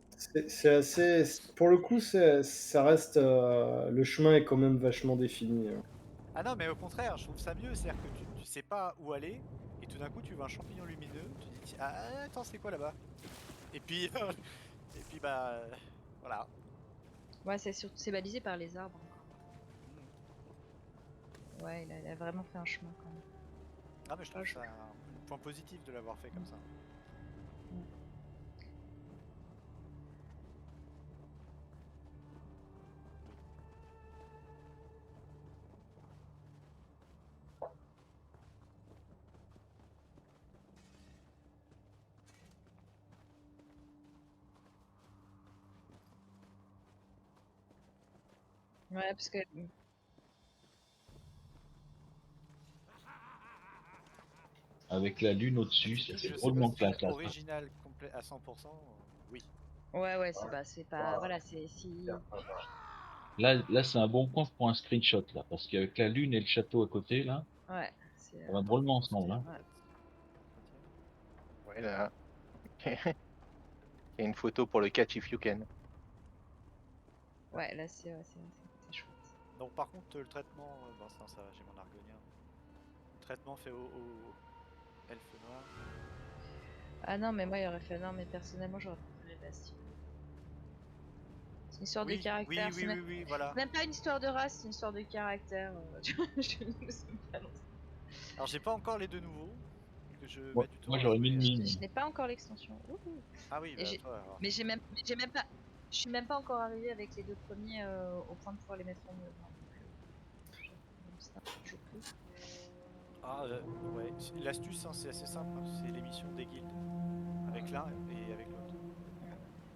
c'est assez. Pour le coup, ça reste. Le chemin est quand même vachement défini. Hein. Ah non, mais au contraire, je trouve ça mieux. C'est-à-dire que tu sais pas où aller, et tout d'un coup, tu vois un champignon lumineux, tu dis, tiens, ah, attends, c'est quoi là-bas? Et puis, et puis, bah, voilà. ouais, c'est balisé par les arbres encore. Mm. Ouais, il a vraiment fait un chemin quand même. Ah, mais je trouve Ah, ça un point positif de l'avoir fait comme ça. Mm. Ouais, parce que Avec la lune au-dessus, Tu ça dis, fait je sais pas drôlement si c'est classe là. original complet à 100%. Oui. ouais, Ouais. c'est pas voilà, c'est si Super sympa. Là, c'est un bon point pour un screenshot là, parce qu'avec la lune et le château à côté là, ouais, c'est ça va Attends, drôlement comment ensemble. c'était Hein. en ouais. fait? Tiens. Ouais, là. Il y a une photo pour le catch if you can. Ouais, là c'est chouette. Donc par contre le traitement, bon ça va, j'ai mon argonien. Le traitement fait au elfe noir. Ah non, mais moi il aurait fait non, mais personnellement j'aurais préféré Bastien. C'est une histoire de Oui, oui, caractère, oui, oui, oui, voilà. c'est même pas une histoire de race, c'est une histoire de caractère. Tu vois, je ne sais pas non. Alors j'ai pas encore les deux nouveaux. Que je Moi, mets du temps moi à j'aurais mis jouer. une Je mine. n'ai pas encore l'extension. Wouhou. Ah oui, Et bah toi alors. j'ai même pas, je suis même pas encore arrivée avec les deux premiers au point de pouvoir les mettre en œuvre. Hein, donc, c'est un peu toujours pris. Ah ouais, l'astuce hein, c'est assez simple, hein, c'est l'émission des guildes. Avec l'un et avec l'autre.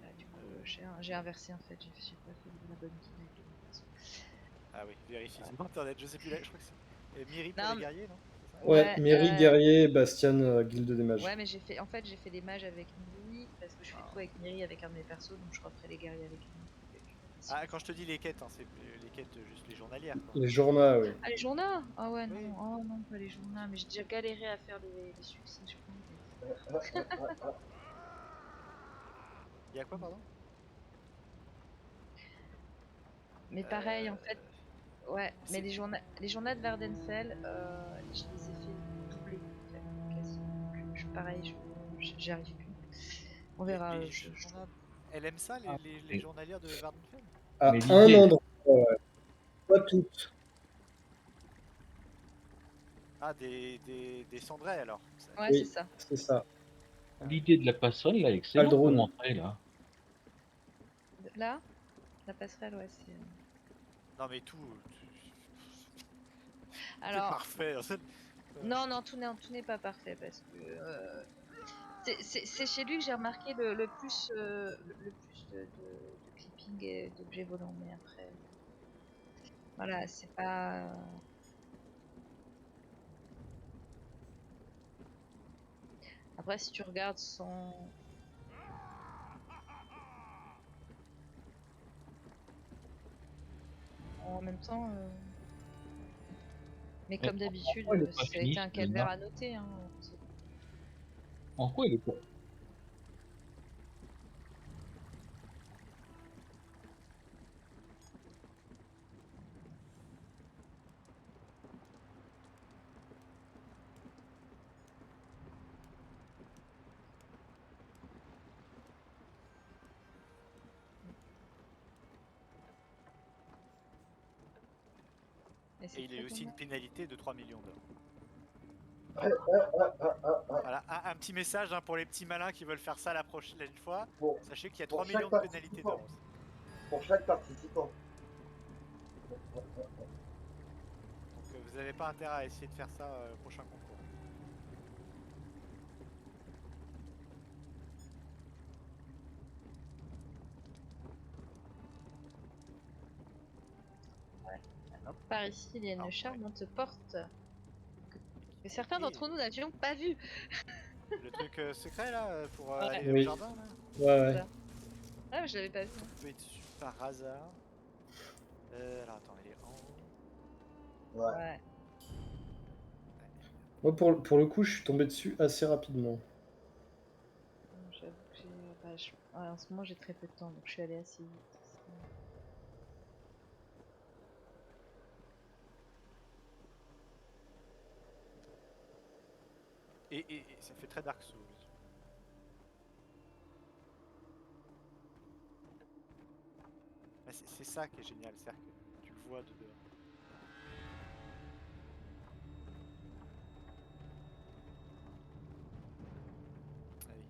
Là, du coup, j'ai inversé en fait. J'ai pas fait la bonne guide avec les bons persos. Ah oui, vérifie sur internet, je sais plus, je crois que c'est Miri pour Non, les mais- guerriers, non? C'est ça? Ouais, ouais, Mairie Guerrier, Bastian, Guilde des Mages. ouais, mais en fait, j'ai fait des mages avec Miri parce que je fais Ah. tout avec Miri avec un de mes persos, donc je referai les guerriers avec lui. Ah, quand je te dis les quêtes, hein, c'est les quêtes juste les journalières quoi. Les journaux, oui. Ah, les journaux? Ah ouais, Oui. non, oh non, pas les journaux, mais j'ai déjà galéré à faire les succès, je crois. Il y a quoi, pardon? Mais pareil, en fait, ouais, mais C'est les journaux de Vardenfell, je les ai fait doubler, en fait, quasi. Donc, pareil, j'y arrive plus. On verra. les journal... Elle aime ça, les Et- journalières de Vardenfell? À Mais un l'idée, endroit, ouais. Pas toutes. Ah, des cendrés alors. Ouais, c'est Oui, ça. c'est ça. l'idée de la passerelle là, est excellente Aldrun. comme entrée là. Là, la passerelle, ouais, c'est. Non mais tout c'est Alors, parfait. En fait. non, tout n'est pas parfait parce que c'est chez lui que j'ai remarqué le plus, le plus de clipping et d'objets volants, mais après, voilà, c'est pas. Après, si tu regardes son... En même temps... Mais Mais comme d'habitude, pourquoi il est pas ça a fini, été un celui-là calvaire à noter. Hein. En quoi il est pas... c'est Et il a très aussi une dommage. pénalité de 3 millions d'or. Ah, ah, ah, ah. Voilà, un petit message hein, pour les petits malins qui veulent faire ça la prochaine fois. Pour, Sachez qu'il y a pour 3 chaque millions de pénalités d'or participant. aussi. Pour chaque participant. Donc vous n'avez pas intérêt à essayer de faire ça au prochain concours. Alors, par ici, il y a une Ah, ouais. charmante porte que certains Et d'entre nous n'avions pas vue. le truc secret là pour Ouais. aller Oui. au jardin là, Ouais, ouais. Voilà. Ah, mais je l'avais pas vu. tombé dessus par hasard. Alors attends, il est en haut. Ouais. Ouais. Moi, pour le coup, je suis tombé dessus assez rapidement. J'avoue que ouais, en ce moment, j'ai très peu de temps, donc je suis allée assez vite. Et ça fait très Dark Souls. Bah, c'est ça qui est génial, c'est-à-dire que tu le vois de dehors. Ah oui.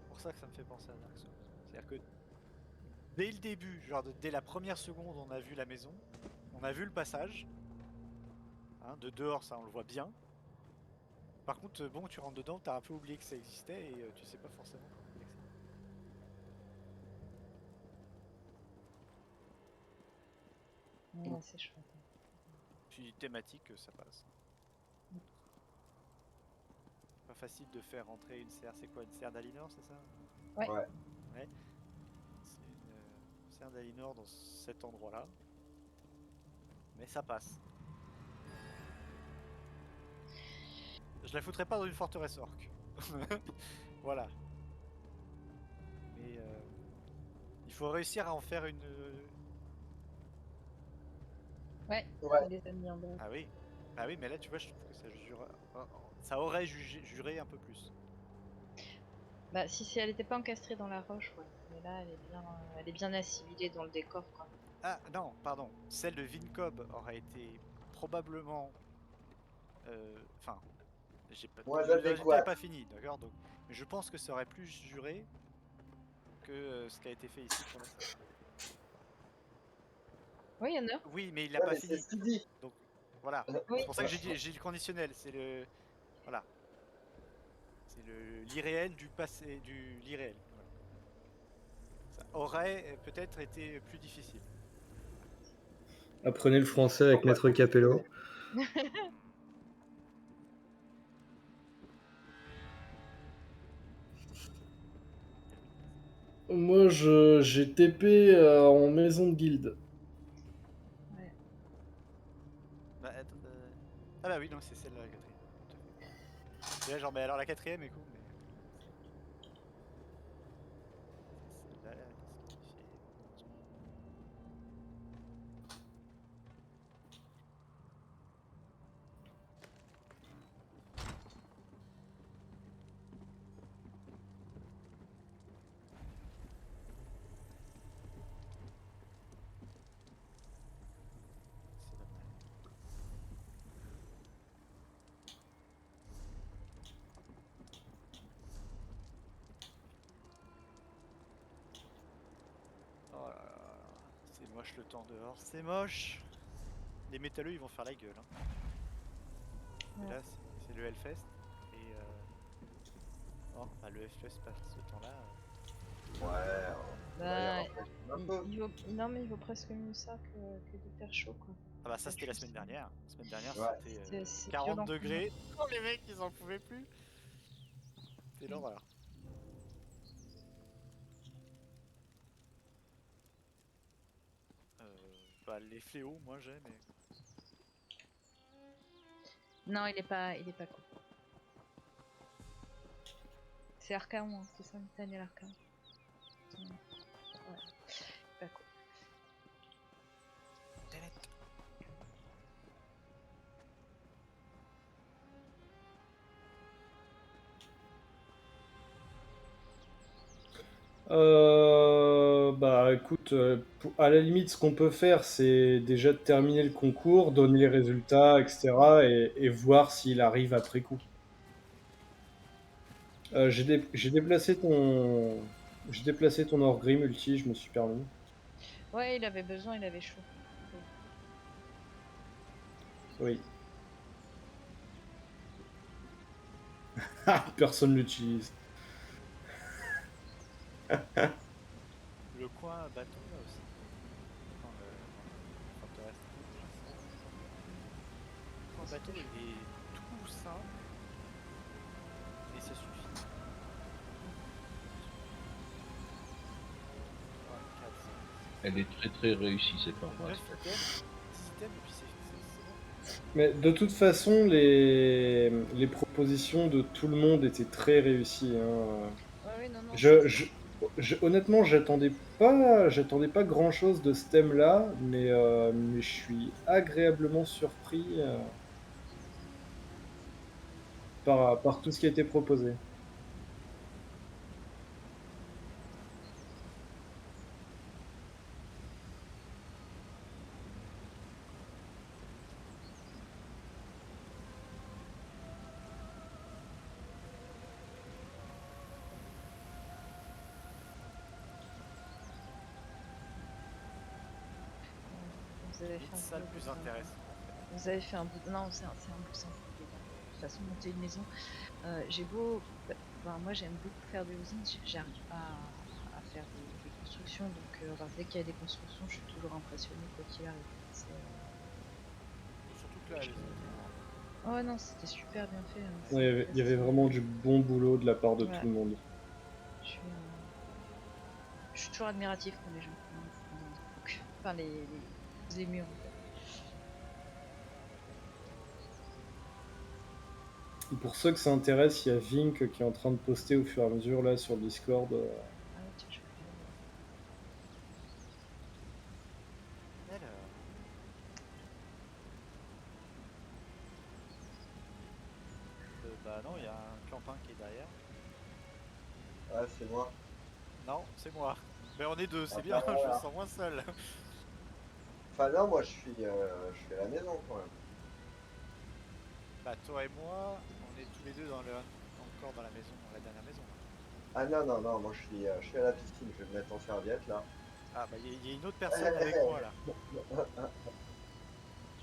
C'est pour ça que ça me fait penser à Dark Souls. C'est-à-dire que dès le début, genre dès la première seconde, on a vu la maison, on a vu le passage. Hein, de dehors, ça on le voit bien. Par contre, bon, tu rentres dedans, t'as un peu oublié que ça existait et tu sais pas forcément comment y accéder. Ouais, c'est chouette. Puis thématique, ça passe. Pas facile de faire rentrer une serre. C'est quoi, une serre d'Alinor, c'est ça? Ouais. Ouais. Ouais. C'est une serre d'Alinor dans cet endroit-là. Mais ça passe. Je la foutrais pas dans une forteresse orque. Voilà. Mais il faut réussir à en faire une. Ouais, Ouais. on les a mis en bas. Ah oui. Ah oui, mais là tu vois, je trouve que ça jure. Ça aurait juré un peu plus. Bah, si elle était pas encastrée dans la roche, ouais. Mais là, elle est bien assimilée dans le décor, quoi. Ah non, pardon. Celle de Vincob aurait été probablement. Enfin, Moins le résultat adéquat. n'est pas fini, d'accord. Donc, mais je pense que ça aurait plus juré que ce qui a été fait ici pour la serre. Oui, il y en a. Oui, mais il l'a Ouais, pas mais c'est fini. ce qu'il dit. Donc voilà. Oui. C'est pour ça que j'ai le conditionnel. C'est le voilà. C'est l'irréel du passé, du l'irréel. Voilà. Ça aurait peut-être été plus difficile. Apprenez le français avec Maître Capello. Moi, j'ai TP en maison de guilde. Ouais. Bah, ah bah oui, non, c'est celle-là la quatrième. Tout à fait. Et là, genre, mais alors la quatrième est cool, mais. C'est celle-là, qu'est-ce qu'il fait? C'est dommage. Oh là là, c'est moche le temps dehors, c'est moche. Les métalleux ils vont faire la gueule. Hein. Et Ouais. là c'est le Hellfest et oh bah le Hellfest passe ce temps-là. Ouais, on va y Bah, rafraîchir un peu. non, mais il vaut presque mieux ça que du faire chaud, quoi. Ah bah ça c'était la Juste, semaine dernière. La semaine dernière Ouais. c'était c'est 40 violent. degrés. Oh les mecs ils en pouvaient plus. C'est l'horreur. Bah les fléaux moi j'ai mais... Non, il est pas cool. C'est Archaon, hein, c'est ça, Daniel Archaon. Ouais, pas cool. Bah écoute, à la limite, ce qu'on peut faire, c'est déjà de terminer le concours, donner les résultats, etc. et voir s'il arrive après coup. J'ai déplacé ton Orgrim multi, je me suis permis. Ouais, il avait besoin, il avait chaud. Oui. Ah, personne l'utilise. Le coin bateau là aussi. Dans le forteresse rouge. Le bateau il est tout simple. Et ça suffit. 3, 4, 5, 6. Elle est très très réussie cette arme. 9 items, 10 items et puis c'est bon. Mais de toute façon, les propositions de tout le monde étaient très réussies, hein. Ouais, oui, non, non. Honnêtement, j'attendais pas grand-chose de ce thème-là, mais je suis agréablement surpris par tout ce qui a été proposé. Vous avez fait C'est un ça le boulot plus de- intéressant. Vous avez fait un bout. Non, c'est un bout simple. De toute façon, monter une maison. J'ai beau. Enfin, moi, j'aime beaucoup faire des usines. J'arrive pas à faire des constructions. Donc, alors, dès qu'il y a des constructions, je suis toujours impressionnée quoi qu'il arrive. Surtout que là, les autres. Oh non, c'était super bien fait, hein. Ouais, il y avait vraiment du bon boulot de la part de Ouais. tout le monde. Je suis toujours admiratif pour les gens. Enfin, les murs. En fait. Et pour ceux que ça intéresse, il y a Vink qui est en train de poster au fur et à mesure là sur le Discord. Ah ouais, tiens, je vais Alors. Bah non, il y a un clampin qui est derrière. Ah, c'est moi. Non, c'est moi. Mais on est deux, c'est Ah, bien, bah, je voilà. me sens moins seul. Enfin, non, moi, je suis à la maison quand même. Bah toi et moi, on est tous les deux encore dans la maison, dans la dernière maison. Ah non, non, non, moi, je suis à la piscine. Je vais me mettre en serviette là. Ah bah il y a une autre personne avec moi là.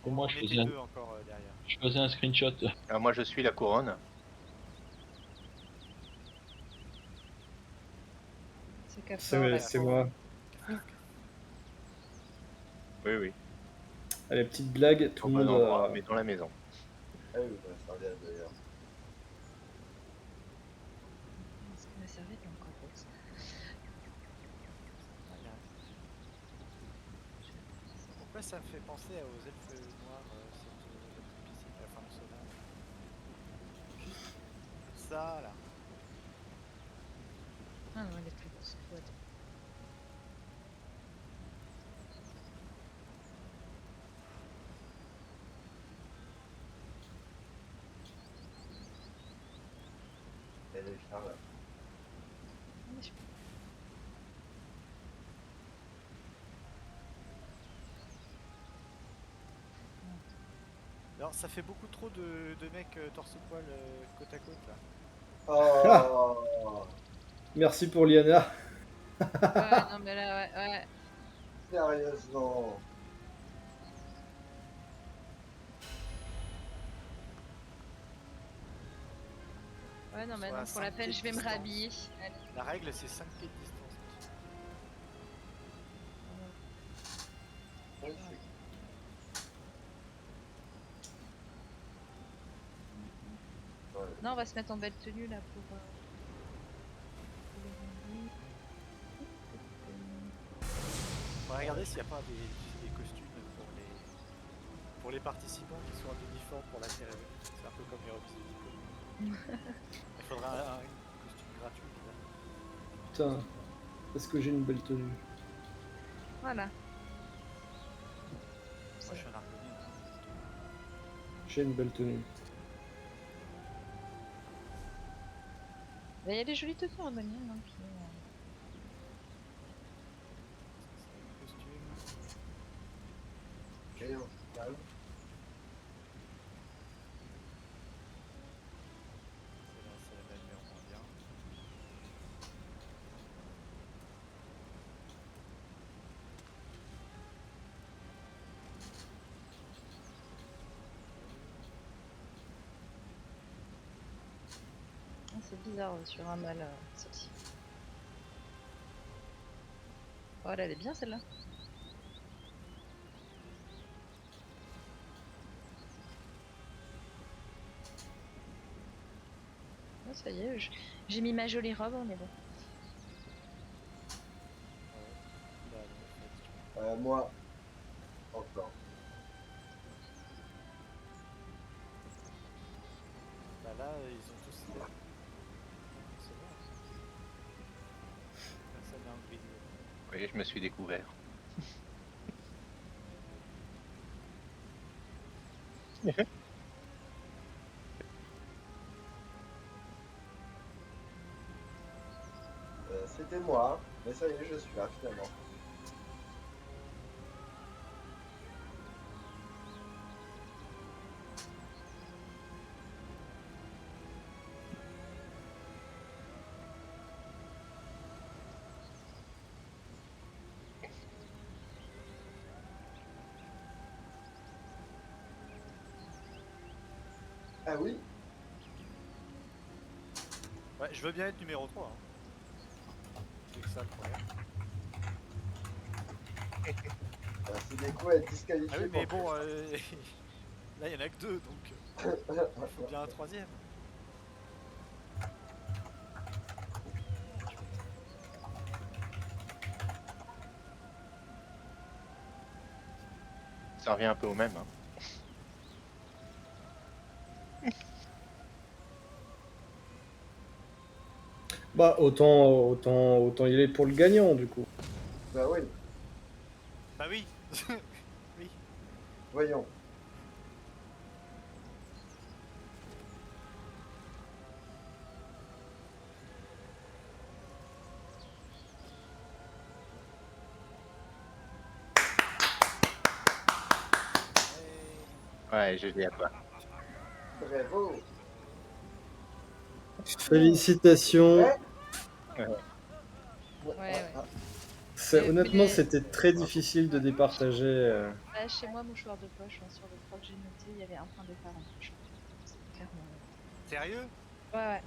Pour moi, on je était faisais, deux encore derrière. je faisais un screenshot. Alors moi je suis la couronne. C'est Cafard. C'est moi. Oui, oui. Ah, la petite blague, tout Au le bon monde. endroit, mais dans la maison. Ah oui, la serviette d'ailleurs. Est-ce que la serviette est encore grosse? Pourquoi ça me fait penser aux elfes noirs, cette piscine, enfin le sauna. Juste ça là. Ah non, elle est plus grosse. Ouais. Elle est Charles. Alors ça fait beaucoup trop de mecs torse-poil côte à côte là. Oh, Merci pour Liana. Ouais, non, mais là, ouais. sérieusement. Ouais, non, mais Soit non, à pour la 5 peine, pieds je de vais me distance. rhabiller. Allez. La règle c'est 5 pieds de distance. Non, on va se mettre en belle tenue là pour le rendu. On va regarder s'il n'y a pas des costumes pour les participants qui sont en uniforme pour la cérémonie. C'est un peu comme les remises de diplôme. Il faudra un costume gratuit. Évidemment. Putain, est-ce que j'ai une belle tenue? Voilà. Moi je suis un harmonieux. J'ai une belle tenue. Il y a des jolies tenues harmoniennes. Hein, puis, Costume. Et on se calme. C'est la même mais en moins bien. c'est bizarre sur un mâle, celle-ci. Oh, elle est bien celle-là. Oh, ça y est, j'ai mis ma jolie robe, on est bon. Moi, encore. Bah là, ils ont tous. C'est bon. Personne n'a un gris. Vous voyez, je me suis découvert. C'était moi, mais ça y est, je suis là finalement. Ah oui, Ouais, je veux bien être numéro 3. Hein. C'est que ça le problème. c'est des coups à être Ah disqualifié. oui, mais pour- bon, là il y en a que 2, donc il faut bien un 3ème. Ça revient un peu au même. Hein. Bah, autant y aller pour le gagnant, du coup. Bah oui, Bah oui. Oui. voyons. Ouais, je dis à toi. Bravo. Félicitations. Ouais. Ouais. Honnêtement, mais- c'était très difficile de départager. Bah, chez moi, mouchoir de poche, hein, sur les 3 que j'ai notés, il y avait un point d'écart en poche. Clairement. Sérieux? Ouais.